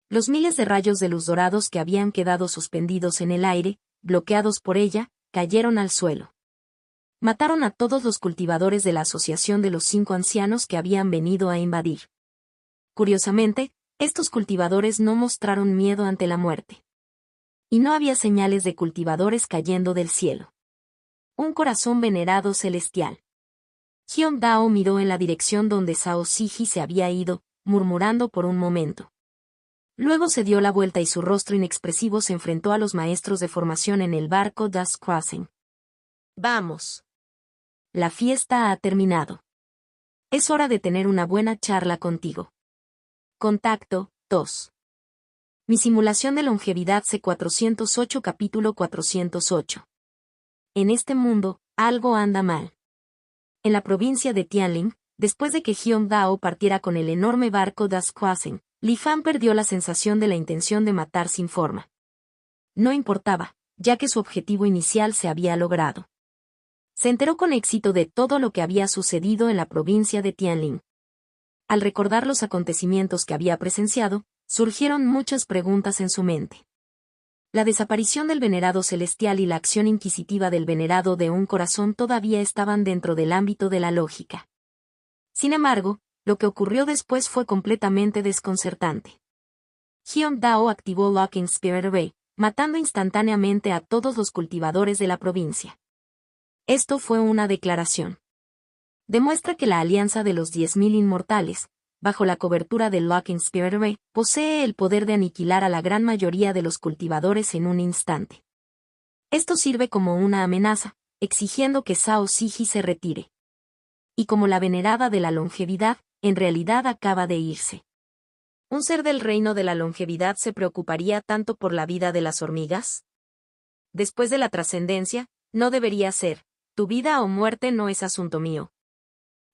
los miles de rayos de luz dorados que habían quedado suspendidos en el aire, bloqueados por ella, cayeron al suelo. Mataron a todos los cultivadores de la Asociación de los 5 Ancianos que habían venido a invadir. Curiosamente, estos cultivadores no mostraron miedo ante la muerte. Y no había señales de cultivadores cayendo del cielo. Un corazón venerado celestial. Hyun Dao miró en la dirección donde Sao Siji se había ido, murmurando por un momento. Luego se dio la vuelta y su rostro inexpresivo se enfrentó a los maestros de formación en el barco Das Crossing. Vamos. La fiesta ha terminado. Es hora de tener una buena charla contigo. Contacto, 2. Mi simulación de longevidad C408 capítulo 408. En este mundo, algo anda mal. En la provincia de Tianling, después de que Hyun Dao partiera con el enorme barco Das Crossing, Li Fan perdió la sensación de la intención de matar sin forma. No importaba, ya que su objetivo inicial se había logrado. Se enteró con éxito de todo lo que había sucedido en la provincia de Tianling. Al recordar los acontecimientos que había presenciado, surgieron muchas preguntas en su mente. La desaparición del venerado celestial y la acción inquisitiva del venerado de un corazón todavía estaban dentro del ámbito de la lógica. Sin embargo, lo que ocurrió después fue completamente desconcertante. Hyun Dao activó Locking Spirit Array, matando instantáneamente a todos los cultivadores de la provincia. Esto fue una declaración. Demuestra que la alianza de los 10.000 inmortales, bajo la cobertura del Locking Spirit Array, posee el poder de aniquilar a la gran mayoría de los cultivadores en un instante. Esto sirve como una amenaza, exigiendo que Sao Siji se retire. Y como la venerada de la longevidad, en realidad acaba de irse. ¿Un ser del reino de la longevidad se preocuparía tanto por la vida de las hormigas? Después de la trascendencia, no debería ser, tu vida o muerte no es asunto mío.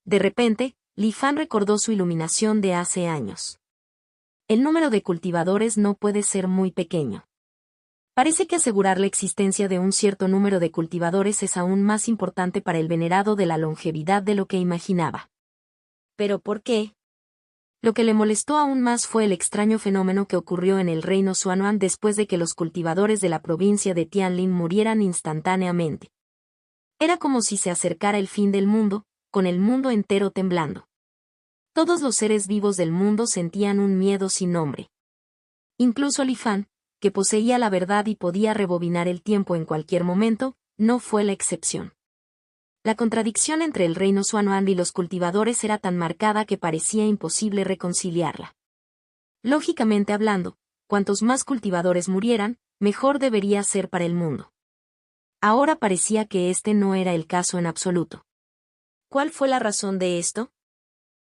De repente, Li Fan recordó su iluminación de hace años. El número de cultivadores no puede ser muy pequeño. Parece que asegurar la existencia de un cierto número de cultivadores es aún más importante para el venerado de la longevidad de lo que imaginaba. ¿Pero por qué? Lo que le molestó aún más fue el extraño fenómeno que ocurrió en el reino Xuanuan después de que los cultivadores de la provincia de Tianlin murieran instantáneamente. Era como si se acercara el fin del mundo, con el mundo entero temblando. Todos los seres vivos del mundo sentían un miedo sin nombre. Incluso Li Fan, que poseía la verdad y podía rebobinar el tiempo en cualquier momento, no fue la excepción. La contradicción entre el reino Xuanuan y los cultivadores era tan marcada que parecía imposible reconciliarla. Lógicamente hablando, cuantos más cultivadores murieran, mejor debería ser para el mundo. Ahora parecía que este no era el caso en absoluto. ¿Cuál fue la razón de esto?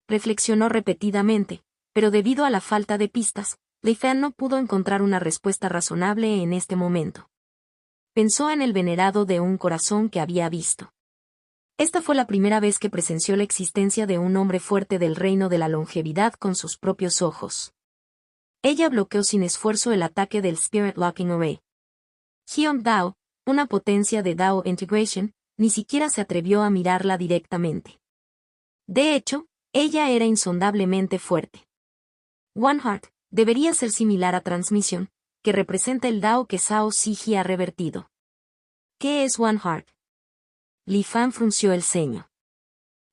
Reflexionó repetidamente, pero debido a la falta de pistas, Li Fan no pudo encontrar una respuesta razonable en este momento. Pensó en el venerado de un corazón que había visto. Esta fue la primera vez que presenció la existencia de un hombre fuerte del reino de la longevidad con sus propios ojos. Ella bloqueó sin esfuerzo el ataque del Spirit Locking Array. Hyun Dao, una potencia de Dao Integration, ni siquiera se atrevió a mirarla directamente. De hecho, ella era insondablemente fuerte. One Heart debería ser similar a Transmission, que representa el Dao que Sao Siji ha revertido. ¿Qué es One Heart? Li Fan frunció el ceño.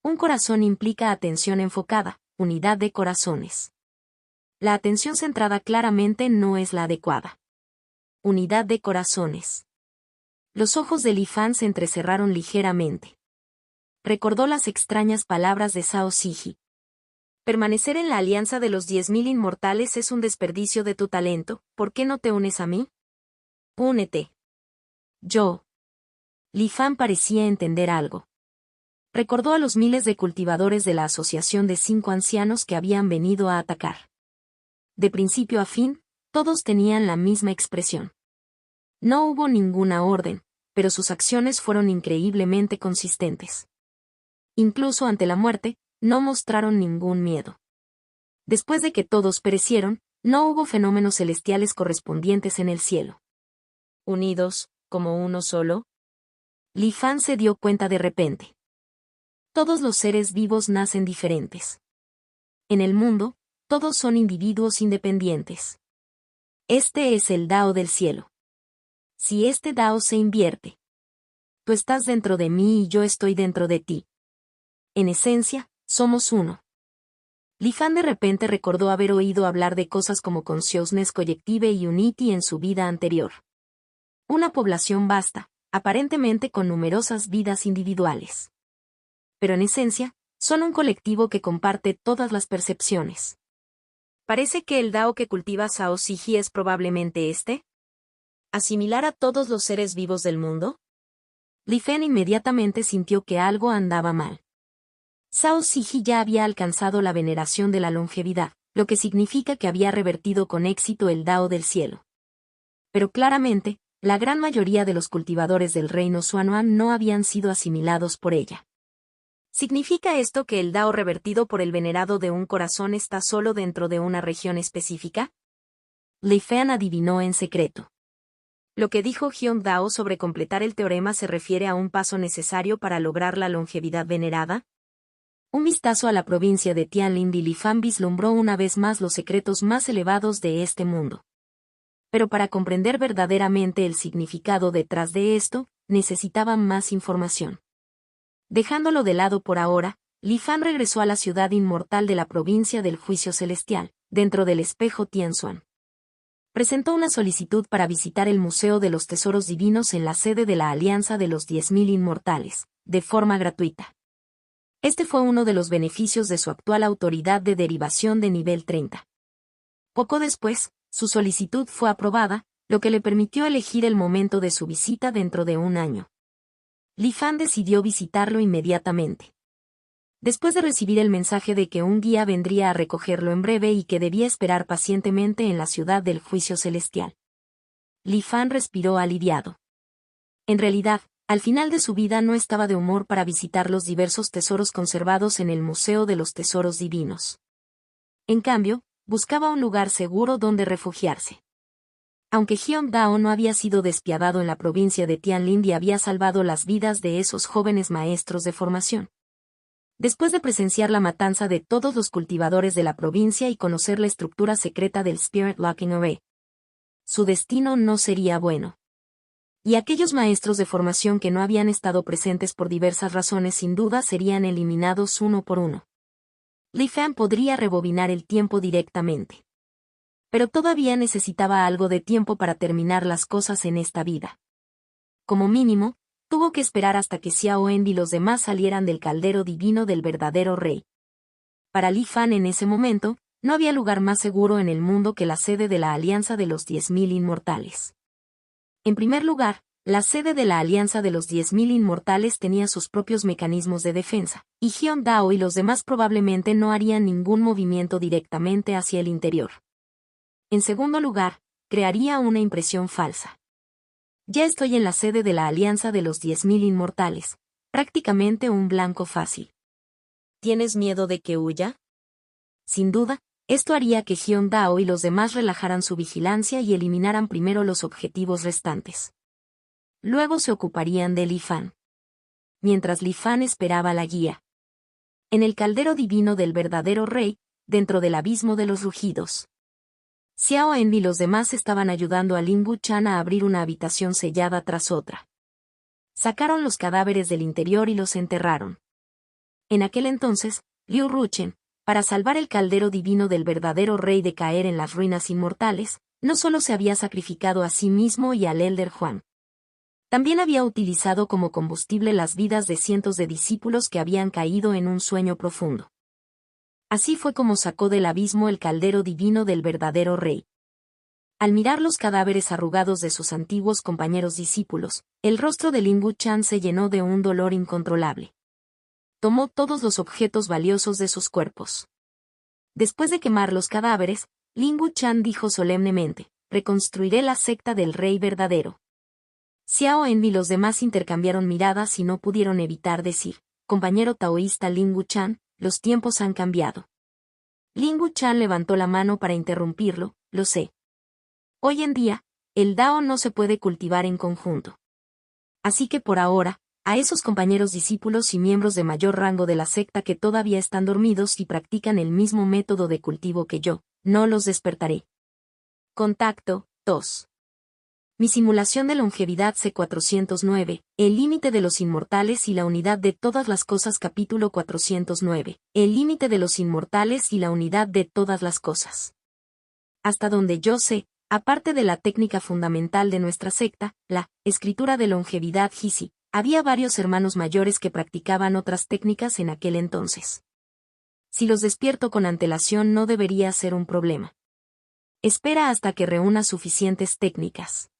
Un corazón implica atención enfocada, unidad de corazones. La atención centrada claramente no es la adecuada. Unidad de corazones. Los ojos de Li Fan se entrecerraron ligeramente. Recordó las extrañas palabras de Sao Siji. Permanecer en la alianza de los 10.000 inmortales es un desperdicio de tu talento, ¿por qué no te unes a mí? Únete. Yo. Li Fan parecía entender algo. Recordó a los miles de cultivadores de la Asociación de 5 Ancianos que habían venido a atacar. De principio a fin, todos tenían la misma expresión. No hubo ninguna orden, pero sus acciones fueron increíblemente consistentes. Incluso ante la muerte, no mostraron ningún miedo. Después de que todos perecieron, no hubo fenómenos celestiales correspondientes en el cielo. Unidos, como uno solo. Li Fan se dio cuenta de repente. Todos los seres vivos nacen diferentes. En el mundo, todos son individuos independientes. Este es el Dao del cielo. Si este Dao se invierte, tú estás dentro de mí y yo estoy dentro de ti. En esencia, somos uno. Li Fan de repente recordó haber oído hablar de cosas como Consciousness Collective y Unity en su vida anterior. Una población vasta, aparentemente con numerosas vidas individuales. Pero en esencia, son un colectivo que comparte todas las percepciones. Parece que el Dao que cultiva Zhao Siji es probablemente este. ¿Asimilar a todos los seres vivos del mundo? Li Fan inmediatamente sintió que algo andaba mal. Zhao Siji ya había alcanzado la veneración de la longevidad, lo que significa que había revertido con éxito el Dao del cielo. Pero claramente, la gran mayoría de los cultivadores del reino Xuanuan no habían sido asimilados por ella. ¿Significa esto que el Dao revertido por el venerado de un corazón está solo dentro de una región específica? Li Fan adivinó en secreto. Lo que dijo Hyun Dao sobre completar el teorema se refiere a un paso necesario para lograr la longevidad venerada. Un vistazo a la provincia de Tianlin y Li Fan vislumbró una vez más los secretos más elevados de este mundo. Pero para comprender verdaderamente el significado detrás de esto, necesitaban más información. Dejándolo de lado por ahora, Li Fan regresó a la ciudad inmortal de la provincia del juicio celestial, dentro del espejo Tianxuan. Presentó una solicitud para visitar el Museo de los Tesoros Divinos en la sede de la Alianza de los 10.000 Inmortales, de forma gratuita. Este fue uno de los beneficios de su actual autoridad de derivación de nivel 30. Poco después, su solicitud fue aprobada, lo que le permitió elegir el momento de su visita dentro de un año. Li Fan decidió visitarlo inmediatamente. Después de recibir el mensaje de que un guía vendría a recogerlo en breve y que debía esperar pacientemente en la ciudad del juicio celestial, Li Fan respiró aliviado. En realidad, al final de su vida no estaba de humor para visitar los diversos tesoros conservados en el Museo de los Tesoros Divinos. En cambio, buscaba un lugar seguro donde refugiarse. Aunque Hyun Dao no había sido despiadado en la provincia de Tianlin y había salvado las vidas de esos jóvenes maestros de formación. Después de presenciar la matanza de todos los cultivadores de la provincia y conocer la estructura secreta del Spirit Locking Array, su destino no sería bueno. Y aquellos maestros de formación que no habían estado presentes por diversas razones sin duda serían eliminados uno por uno. Li Fan podría rebobinar el tiempo directamente. Pero todavía necesitaba algo de tiempo para terminar las cosas en esta vida. Como mínimo, tuvo que esperar hasta que Xiao End y los demás salieran del caldero divino del verdadero rey. Para Li Fan en ese momento, no había lugar más seguro en el mundo que la sede de la Alianza de los 10.000 Inmortales. En primer lugar, la sede de la Alianza de los 10.000 Inmortales tenía sus propios mecanismos de defensa, y Hyun Dao y los demás probablemente no harían ningún movimiento directamente hacia el interior. En segundo lugar, crearía una impresión falsa. Ya estoy en la sede de la Alianza de los 10.000 Inmortales, prácticamente un blanco fácil. ¿Tienes miedo de que huya? Sin duda, esto haría que Hyun Dao y los demás relajaran su vigilancia y eliminaran primero los objetivos restantes. Luego se ocuparían de Li Fan. Mientras Li Fan esperaba la guía. En el caldero divino del verdadero rey, dentro del abismo de los rugidos. Xiao En y los demás estaban ayudando a Lin Wuchan a abrir una habitación sellada tras otra. Sacaron los cadáveres del interior y los enterraron. En aquel entonces, Liu Ruchen, para salvar el caldero divino del verdadero rey de caer en las ruinas inmortales, no solo se había sacrificado a sí mismo y al Elder Huang. También había utilizado como combustible las vidas de cientos de discípulos que habían caído en un sueño profundo. Así fue como sacó del abismo el caldero divino del verdadero rey. Al mirar los cadáveres arrugados de sus antiguos compañeros discípulos, el rostro de Lin Wuchan se llenó de un dolor incontrolable. Tomó todos los objetos valiosos de sus cuerpos. Después de quemar los cadáveres, Lin Wuchan dijo solemnemente: reconstruiré la secta del rey verdadero. Xiao En y los demás intercambiaron miradas y no pudieron evitar decir: compañero taoísta Lin Wuchan, los tiempos han cambiado. Lin Wuchan levantó la mano para interrumpirlo: lo sé. Hoy en día, el Dao no se puede cultivar en conjunto. Así que por ahora, a esos compañeros discípulos y miembros de mayor rango de la secta que todavía están dormidos y practican el mismo método de cultivo que yo, no los despertaré. Contacto, tos. Mi simulación de longevidad C409, el límite de los inmortales y la unidad de todas las cosas. Capítulo 409, el límite de los inmortales y la unidad de todas las cosas. Hasta donde yo sé, aparte de la técnica fundamental de nuestra secta, la escritura de longevidad Hisi, había varios hermanos mayores que practicaban otras técnicas en aquel entonces. Si los despierto con antelación no debería ser un problema. Espera hasta que reúna suficientes técnicas.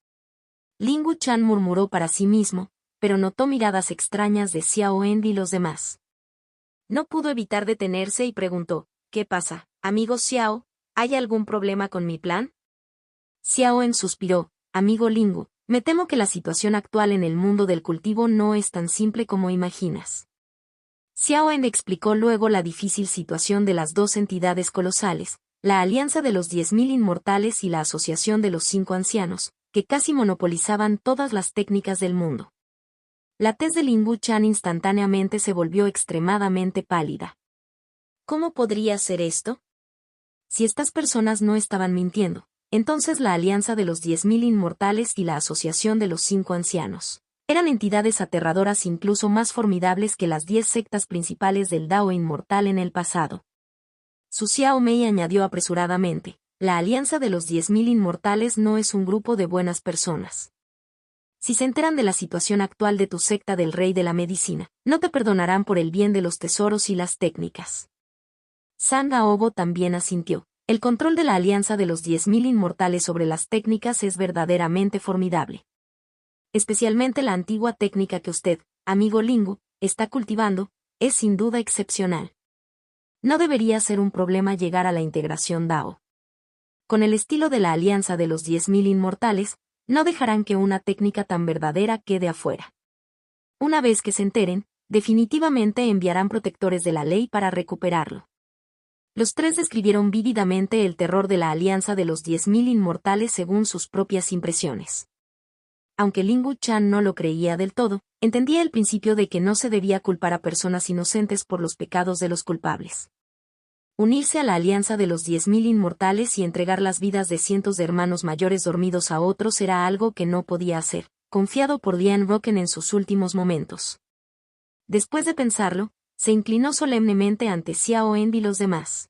Lingu Chan murmuró para sí mismo, pero notó miradas extrañas de Xiao En y los demás. No pudo evitar detenerse y preguntó, ¿qué pasa, amigo Xiao? ¿Hay algún problema con mi plan? Xiao En suspiró, amigo Lingu, me temo que la situación actual en el mundo del cultivo no es tan simple como imaginas. Xiao En explicó luego la difícil situación de las dos entidades colosales, la Alianza de los 10.000 Inmortales y la Asociación de los 5 Ancianos, que casi monopolizaban todas las técnicas del mundo. La tez de Lingu Chan instantáneamente se volvió extremadamente pálida. ¿Cómo podría ser esto? Si estas personas no estaban mintiendo, entonces la Alianza de los 10.000 Inmortales y la Asociación de los 5 Ancianos eran entidades aterradoras incluso más formidables que las 10 sectas principales del Dao inmortal en el pasado. Su Xiao Mei añadió apresuradamente, la Alianza de los 10.000 Inmortales no es un grupo de buenas personas. Si se enteran de la situación actual de tu secta del Rey de la Medicina, no te perdonarán por el bien de los tesoros y las técnicas. Sang Aobo también asintió. El control de la Alianza de los 10.000 Inmortales sobre las técnicas es verdaderamente formidable. Especialmente la antigua técnica que usted, amigo Lingu, está cultivando, es sin duda excepcional. No debería ser un problema llegar a la integración Dao. Con el estilo de la Alianza de los 10.000 Inmortales, no dejarán que una técnica tan verdadera quede afuera. Una vez que se enteren, definitivamente enviarán protectores de la ley para recuperarlo. Los tres describieron vívidamente el terror de la Alianza de los 10.000 Inmortales según sus propias impresiones. Aunque Lingu Chan no lo creía del todo, entendía el principio de que no se debía culpar a personas inocentes por los pecados de los culpables. Unirse a la Alianza de los 10.000 Inmortales y entregar las vidas de cientos de hermanos mayores dormidos a otros era algo que no podía hacer, confiado por Lian Roken en sus últimos momentos. Después de pensarlo, se inclinó solemnemente ante Xiao En y los demás.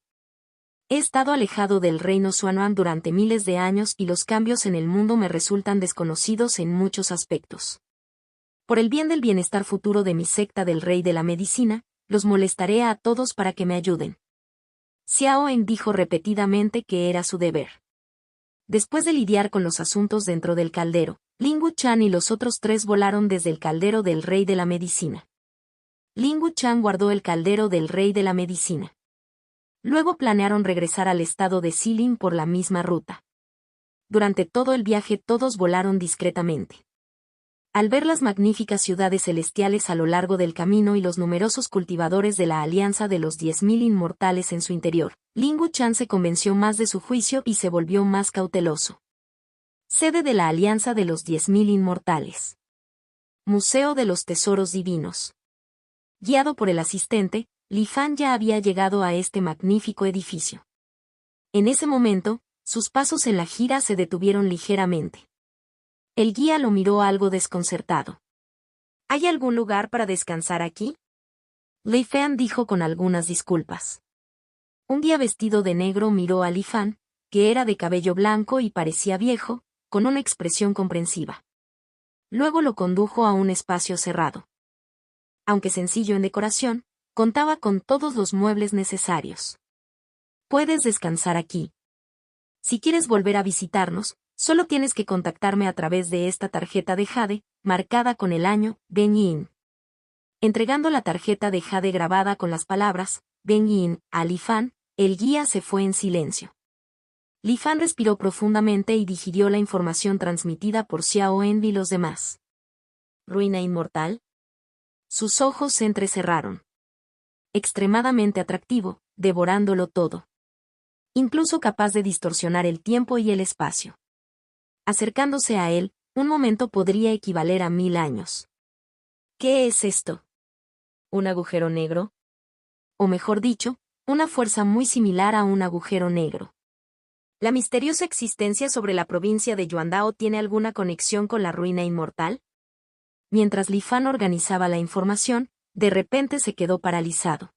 He estado alejado del reino Xuanuan durante miles de años y los cambios en el mundo me resultan desconocidos en muchos aspectos. Por el bien del bienestar futuro de mi secta del Rey de la Medicina, los molestaré a todos para que me ayuden. Xiao En dijo repetidamente que era su deber. Después de lidiar con los asuntos dentro del caldero, Lingu Chan y los otros tres volaron desde el caldero del Rey de la Medicina. Lingu Chan guardó el caldero del Rey de la Medicina. Luego planearon regresar al estado de Xilin por la misma ruta. Durante todo el viaje todos volaron discretamente. Al ver las magníficas ciudades celestiales a lo largo del camino y los numerosos cultivadores de la Alianza de los 10.000 Inmortales en su interior, Lingu Chan se convenció más de su juicio y se volvió más cauteloso. Sede de la Alianza de los 10.000 Inmortales. Museo de los Tesoros Divinos. Guiado por el asistente, Li Fan ya había llegado a este magnífico edificio. En ese momento, sus pasos en la gira se detuvieron ligeramente. El guía lo miró algo desconcertado. ¿Hay algún lugar para descansar aquí? Li Fan dijo con algunas disculpas. Un guía vestido de negro miró a Li Fan, que era de cabello blanco y parecía viejo, con una expresión comprensiva. Luego lo condujo a un espacio cerrado. Aunque sencillo en decoración, contaba con todos los muebles necesarios. Puedes descansar aquí. Si quieres volver a visitarnos, solo tienes que contactarme a través de esta tarjeta de jade, marcada con el año, Ben Yin. Entregando la tarjeta de jade grabada con las palabras, Ben Yin, a Li Fan, el guía se fue en silencio. Li Fan respiró profundamente y digirió la información transmitida por Xiao En y los demás. ¿Ruina inmortal? Sus ojos se entrecerraron. Extremadamente atractivo, devorándolo todo. Incluso capaz de distorsionar el tiempo y el espacio. Acercándose a él, un momento podría equivaler a 1000 años. ¿Qué es esto? ¿Un agujero negro? O mejor dicho, una fuerza muy similar a un agujero negro. ¿La misteriosa existencia sobre la provincia de Yuandao tiene alguna conexión con la ruina inmortal? Mientras Li Fan organizaba la información, de repente se quedó paralizado.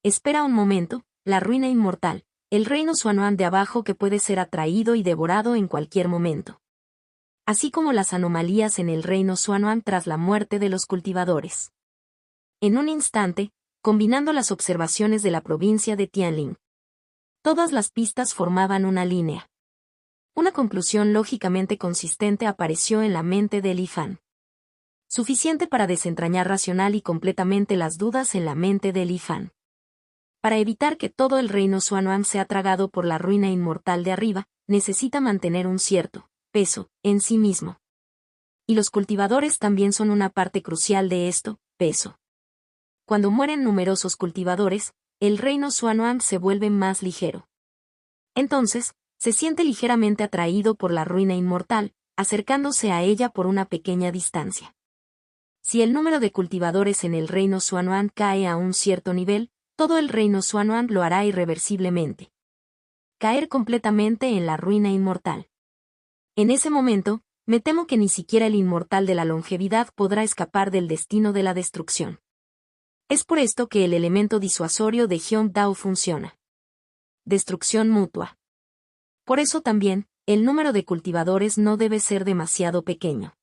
Espera un momento, la ruina inmortal, el reino Xuanuan de abajo que puede ser atraído y devorado en cualquier momento. Así como las anomalías en el reino Xuanuan tras la muerte de los cultivadores. En un instante, combinando las observaciones de la provincia de Tianling, todas las pistas formaban una línea. Una conclusión lógicamente consistente apareció en la mente de Li Fan. Suficiente para desentrañar racional y completamente las dudas en la mente de Li Fan. Para evitar que todo el reino Xuanuan sea tragado por la ruina inmortal de arriba, necesita mantener un cierto peso en sí mismo. Y los cultivadores también son una parte crucial de esto, peso. Cuando mueren numerosos cultivadores, el reino Xuanuan se vuelve más ligero. Entonces, se siente ligeramente atraído por la ruina inmortal, acercándose a ella por una pequeña distancia. Si el número de cultivadores en el reino Xuanuan cae a un cierto nivel, todo el reino Xuanuan lo hará irreversiblemente. Caer completamente en la ruina inmortal. En ese momento, me temo que ni siquiera el inmortal de la longevidad podrá escapar del destino de la destrucción. Es por esto que el elemento disuasorio de Hyung Dao funciona. Destrucción mutua. Por eso también, el número de cultivadores no debe ser demasiado pequeño.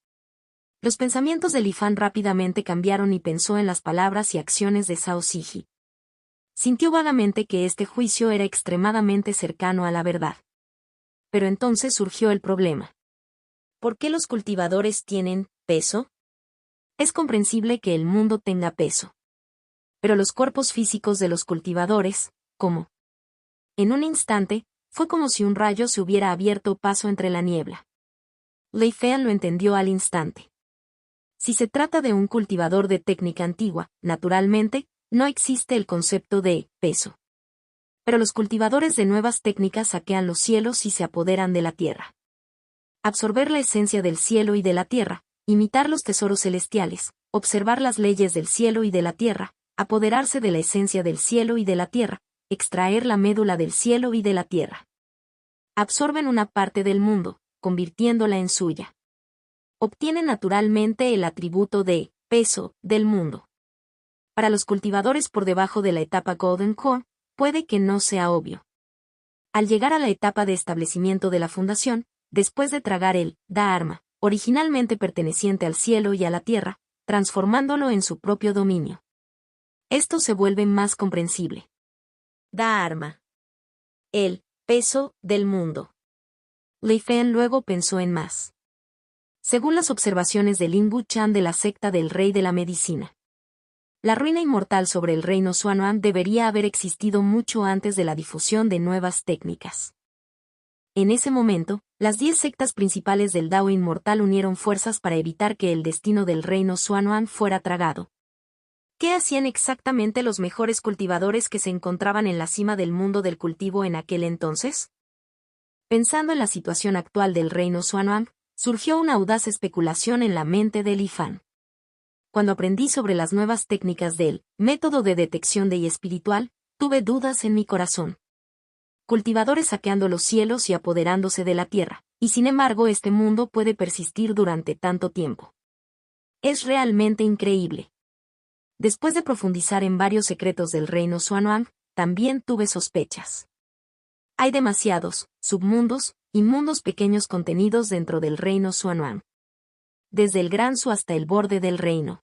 Los pensamientos de Li Fan rápidamente cambiaron y pensó en las palabras y acciones de Zhao Siji. Sintió vagamente que este juicio era extremadamente cercano a la verdad. Pero entonces surgió el problema. ¿Por qué los cultivadores tienen peso? Es comprensible que el mundo tenga peso. Pero los cuerpos físicos de los cultivadores, ¿cómo? En un instante, fue como si un rayo se hubiera abierto paso entre la niebla. Lei Feng lo entendió al instante. Si se trata de un cultivador de técnica antigua, naturalmente, no existe el concepto de peso. Pero los cultivadores de nuevas técnicas saquean los cielos y se apoderan de la tierra. Absorber la esencia del cielo y de la tierra, imitar los tesoros celestiales, observar las leyes del cielo y de la tierra, apoderarse de la esencia del cielo y de la tierra, extraer la médula del cielo y de la tierra. Absorben una parte del mundo, convirtiéndola en suya. Obtienen naturalmente el atributo de peso del mundo. Para los cultivadores por debajo de la etapa Golden Core, puede que no sea obvio. Al llegar a la etapa de establecimiento de la fundación, después de tragar el Dharma, originalmente perteneciente al cielo y a la tierra, transformándolo en su propio dominio. Esto se vuelve más comprensible. Dharma. El peso del mundo. Lei Feng luego pensó en más. Según las observaciones de Lin Wuchan de la secta del Rey de la Medicina, la ruina inmortal sobre el reino Xuanuan debería haber existido mucho antes de la difusión de nuevas técnicas. En ese momento, las 10 sectas principales del Dao inmortal unieron fuerzas para evitar que el destino del reino Xuanuan fuera tragado. ¿Qué hacían exactamente los mejores cultivadores que se encontraban en la cima del mundo del cultivo en aquel entonces? Pensando en la situación actual del reino Xuanuan, surgió una audaz especulación en la mente de Li Fan. Cuando aprendí sobre las nuevas técnicas del método de detección de I espiritual, tuve dudas en mi corazón. Cultivadores saqueando los cielos y apoderándose de la tierra, y sin embargo este mundo puede persistir durante tanto tiempo. Es realmente increíble. Después de profundizar en varios secretos del reino Xuanuan, también tuve sospechas. Hay demasiados submundos y mundos pequeños contenidos dentro del reino Xuanuan. Desde el Gran Su hasta el borde del reino.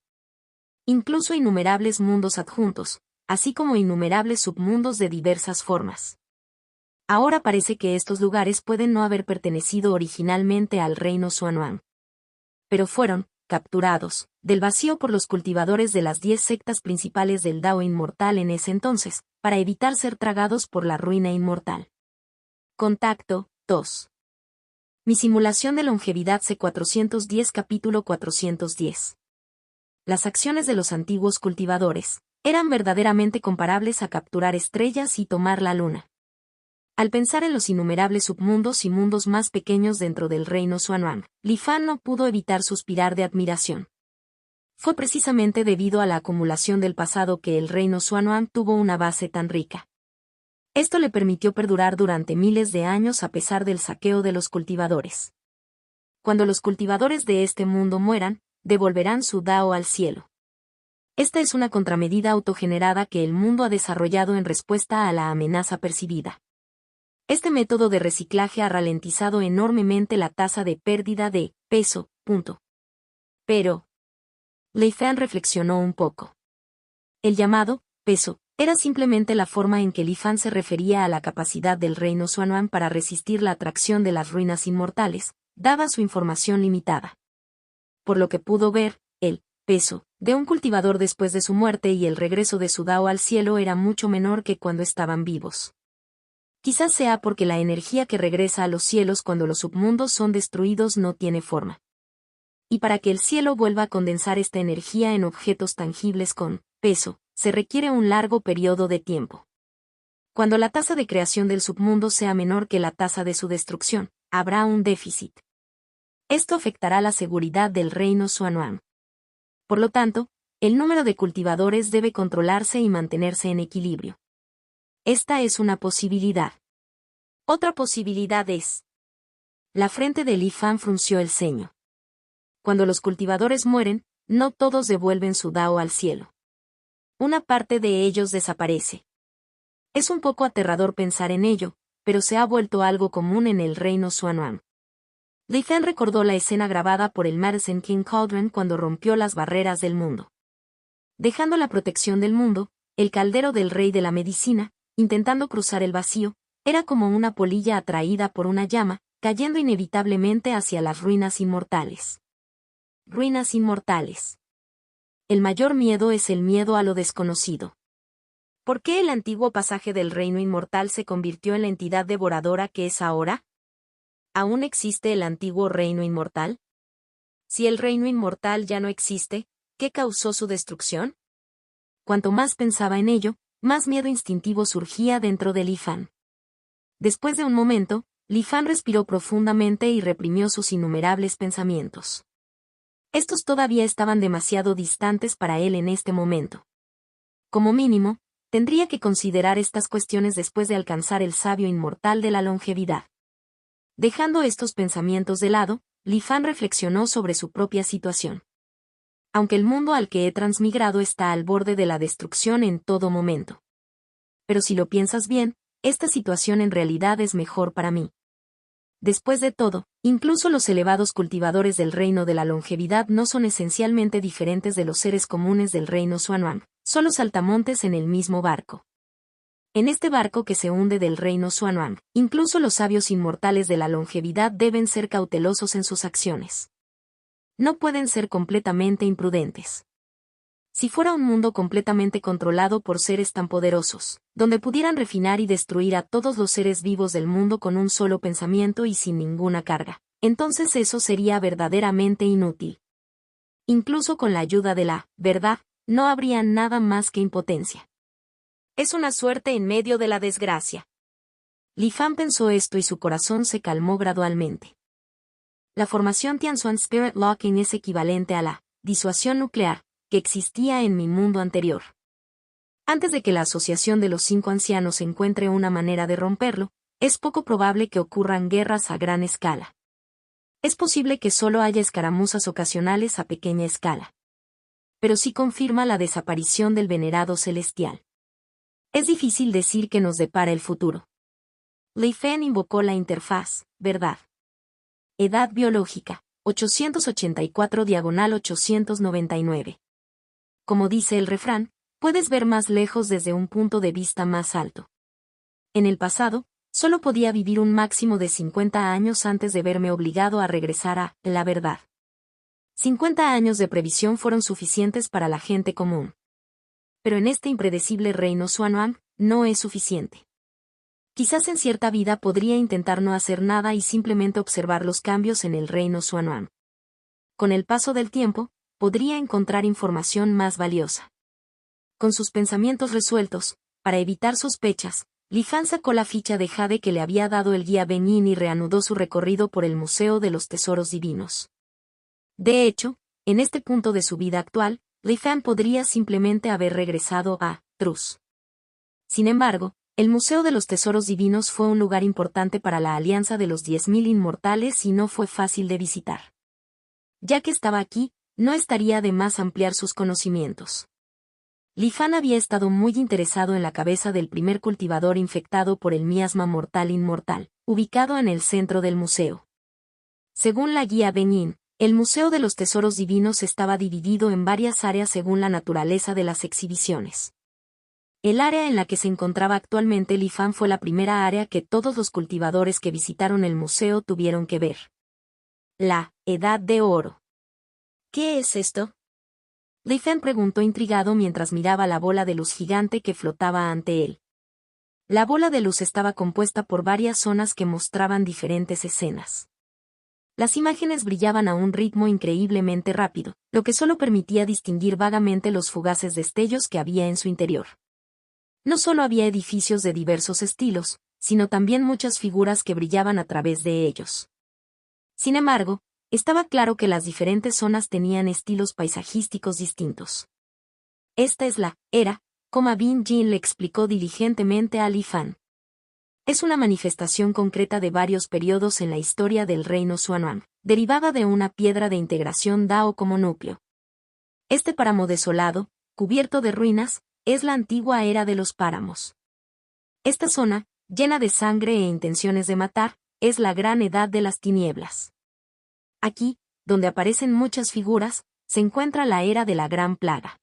Incluso innumerables mundos adjuntos, así como innumerables submundos de diversas formas. Ahora parece que estos lugares pueden no haber pertenecido originalmente al reino Xuanuan. Pero fueron capturados del vacío por los cultivadores de las 10 sectas principales del Dao inmortal en ese entonces, para evitar ser tragados por la ruina inmortal. Contacto 2. Mi simulación de longevidad C410 capítulo 410. Las acciones de los antiguos cultivadores eran verdaderamente comparables a capturar estrellas y tomar la luna. Al pensar en los innumerables submundos y mundos más pequeños dentro del reino Xuanuan, Li Fan no pudo evitar suspirar de admiración. fue precisamente debido a la acumulación del pasado que el reino Xuanhuang tuvo una base tan rica. Esto le permitió perdurar durante miles de años a pesar del saqueo de los cultivadores. Cuando los cultivadores de este mundo mueran, devolverán su Dao al cielo. Esta es una contramedida autogenerada que el mundo ha desarrollado en respuesta a la amenaza percibida. Este método de reciclaje ha ralentizado enormemente la tasa de pérdida de peso. Pero Lei Fan reflexionó un poco. El llamado peso era simplemente la forma en que Li Fan se refería a la capacidad del reino Xuanhuang para resistir la atracción de las ruinas inmortales, dada su información limitada. Por lo que pudo ver, el peso de un cultivador después de su muerte y el regreso de su Dao al cielo era mucho menor que cuando estaban vivos. Quizás sea porque la energía que regresa a los cielos cuando los submundos son destruidos no tiene forma. Y para que el cielo vuelva a condensar esta energía en objetos tangibles con peso, se requiere un largo periodo de tiempo. Cuando la tasa de creación del submundo sea menor que la tasa de su destrucción, habrá un déficit. Esto afectará la seguridad del reino Xuanhuang. Por lo tanto, el número de cultivadores debe controlarse y mantenerse en equilibrio. Esta es una posibilidad. Otra posibilidad es. La frente de Li Fan frunció el ceño. Cuando los cultivadores mueren, no todos devuelven su Dao al cielo. Una parte de ellos desaparece. Es un poco aterrador pensar en ello, pero se ha vuelto algo común en el reino Xuanhuang. Lei Fan recordó la escena grabada por el Madison King Cauldron cuando rompió las barreras del mundo. Dejando la protección del mundo, el caldero del rey de la medicina, intentando cruzar el vacío, era como una polilla atraída por una llama, cayendo inevitablemente hacia las ruinas inmortales. Ruinas inmortales. El mayor miedo es el miedo a lo desconocido. ¿Por qué el antiguo pasaje del reino inmortal se convirtió en la entidad devoradora que es ahora? ¿Aún existe el antiguo reino inmortal? Si el reino inmortal ya no existe, ¿qué causó su destrucción? Cuanto más pensaba en ello, más miedo instintivo surgía dentro de Li Fan. Después de un momento, Li Fan respiró profundamente y reprimió sus innumerables pensamientos. Estos todavía estaban demasiado distantes para él en este momento. Como mínimo, tendría que considerar estas cuestiones después de alcanzar el sabio inmortal de la longevidad. Dejando estos pensamientos de lado, Li Fan reflexionó sobre su propia situación. Aunque el mundo al que he transmigrado está al borde de la destrucción en todo momento. Pero si lo piensas bien, esta situación en realidad es mejor para mí. Después de todo, incluso los elevados cultivadores del reino de la longevidad no son esencialmente diferentes de los seres comunes del reino Xuanhuang, solo saltamontes en el mismo barco. En este barco que se hunde del reino Xuanhuang, incluso los sabios inmortales de la longevidad deben ser cautelosos en sus acciones. No pueden ser completamente imprudentes. Si fuera un mundo completamente controlado por seres tan poderosos, donde pudieran refinar y destruir a todos los seres vivos del mundo con un solo pensamiento y sin ninguna carga, entonces eso sería verdaderamente inútil. Incluso con la ayuda de la verdad, no habría nada más que impotencia. Es una suerte en medio de la desgracia. Li Fan pensó esto y su corazón se calmó gradualmente. La formación Tianxuan Spirit Locking es equivalente a la disuasión nuclear que existía en mi mundo anterior. Antes de que la asociación de los 5 ancianos encuentre una manera de romperlo, es poco probable que ocurran guerras a gran escala. Es posible que solo haya escaramuzas ocasionales a pequeña escala. Pero sí confirma la desaparición del venerado celestial. Es difícil decir qué nos depara el futuro. Lei Fan invocó la interfaz, verdad. Edad biológica, 884/899. Como dice el refrán, puedes ver más lejos desde un punto de vista más alto. En el pasado, solo podía vivir un máximo de 50 años antes de verme obligado a regresar a la verdad. 50 años de previsión fueron suficientes para la gente común. Pero en este impredecible reino Xuanhuang, no es suficiente. Quizás en cierta vida podría intentar no hacer nada y simplemente observar los cambios en el reino Xuanhuang. Con el paso del tiempo, podría encontrar información más valiosa. Con sus pensamientos resueltos, para evitar sospechas, Li Fan sacó la ficha de jade que le había dado el guía Ben Yin y reanudó su recorrido por el Museo de los Tesoros Divinos. De hecho, en este punto de su vida actual, Li Fan podría simplemente haber regresado a Trus. Sin embargo, el Museo de los Tesoros Divinos fue un lugar importante para la Alianza de los 10.000 Inmortales y no fue fácil de visitar. Ya que estaba aquí, no estaría de más ampliar sus conocimientos. Li Fan había estado muy interesado en la cabeza del primer cultivador infectado por el miasma mortal inmortal, ubicado en el centro del museo. Según la guía Benin, el Museo de los Tesoros Divinos estaba dividido en varias áreas según la naturaleza de las exhibiciones. El área en la que se encontraba actualmente Li Fan fue la primera área que todos los cultivadores que visitaron el museo tuvieron que ver. La Edad de Oro. ¿Qué es esto? Li Fan preguntó intrigado mientras miraba la bola de luz gigante que flotaba ante él. La bola de luz estaba compuesta por varias zonas que mostraban diferentes escenas. Las imágenes brillaban a un ritmo increíblemente rápido, lo que solo permitía distinguir vagamente los fugaces destellos que había en su interior. No solo había edificios de diversos estilos, sino también muchas figuras que brillaban a través de ellos. Sin embargo, estaba claro que las diferentes zonas tenían estilos paisajísticos distintos. Esta es la era, como Bin Jin le explicó diligentemente a Li Fan. Es una manifestación concreta de varios periodos en la historia del reino Xuanhuang, derivada de una piedra de integración Dao como núcleo. Este páramo desolado, cubierto de ruinas, es la antigua era de los páramos. Esta zona, llena de sangre e intenciones de matar, es la gran edad de las tinieblas. Aquí, donde aparecen muchas figuras, se encuentra la era de la gran plaga.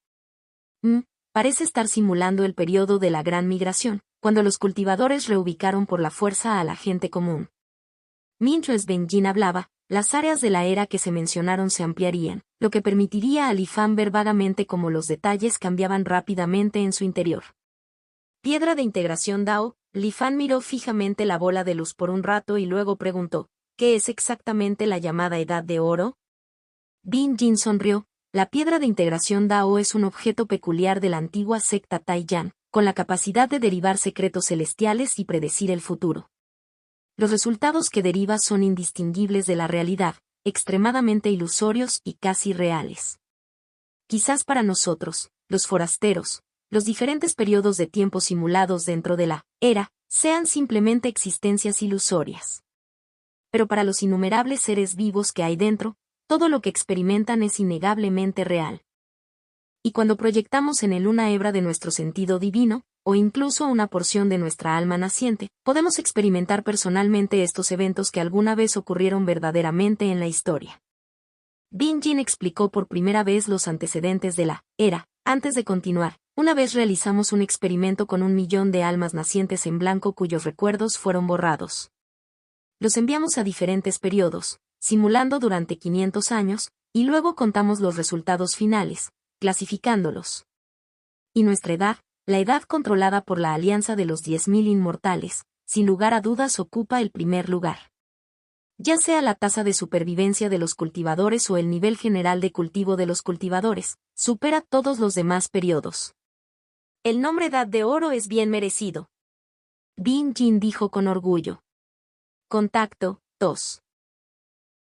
Parece estar simulando el periodo de la gran migración, cuando los cultivadores reubicaron por la fuerza a la gente común. Mientras Benjin hablaba, las áreas de la era que se mencionaron se ampliarían, lo que permitiría a Li Fan ver vagamente cómo los detalles cambiaban rápidamente en su interior. Piedra de integración Dao. Li Fan miró fijamente la bola de luz por un rato y luego preguntó, ¿qué es exactamente la llamada Edad de Oro? Bin Jin sonrió. La piedra de integración Dao es un objeto peculiar de la antigua secta Taiyan, con la capacidad de derivar secretos celestiales y predecir el futuro. Los resultados que deriva son indistinguibles de la realidad, extremadamente ilusorios y casi reales. Quizás para nosotros, los forasteros, los diferentes periodos de tiempo simulados dentro de la era, sean simplemente existencias ilusorias. Pero para los innumerables seres vivos que hay dentro, todo lo que experimentan es innegablemente real. Y cuando proyectamos en él una hebra de nuestro sentido divino, o incluso una porción de nuestra alma naciente, podemos experimentar personalmente estos eventos que alguna vez ocurrieron verdaderamente en la historia. Bin Jin explicó por primera vez los antecedentes de la era. Antes de continuar, una vez realizamos un experimento con 1.000.000 de almas nacientes en blanco cuyos recuerdos fueron borrados. Los enviamos a diferentes periodos, simulando durante 500 años, y luego contamos los resultados finales, clasificándolos. Y nuestra edad, la edad controlada por la Alianza de los 10.000 Inmortales, sin lugar a dudas ocupa el primer lugar. Ya sea la tasa de supervivencia de los cultivadores o el nivel general de cultivo de los cultivadores, supera todos los demás periodos. El nombre Edad de Oro es bien merecido. Bin Jin dijo con orgullo. Contacto, tos.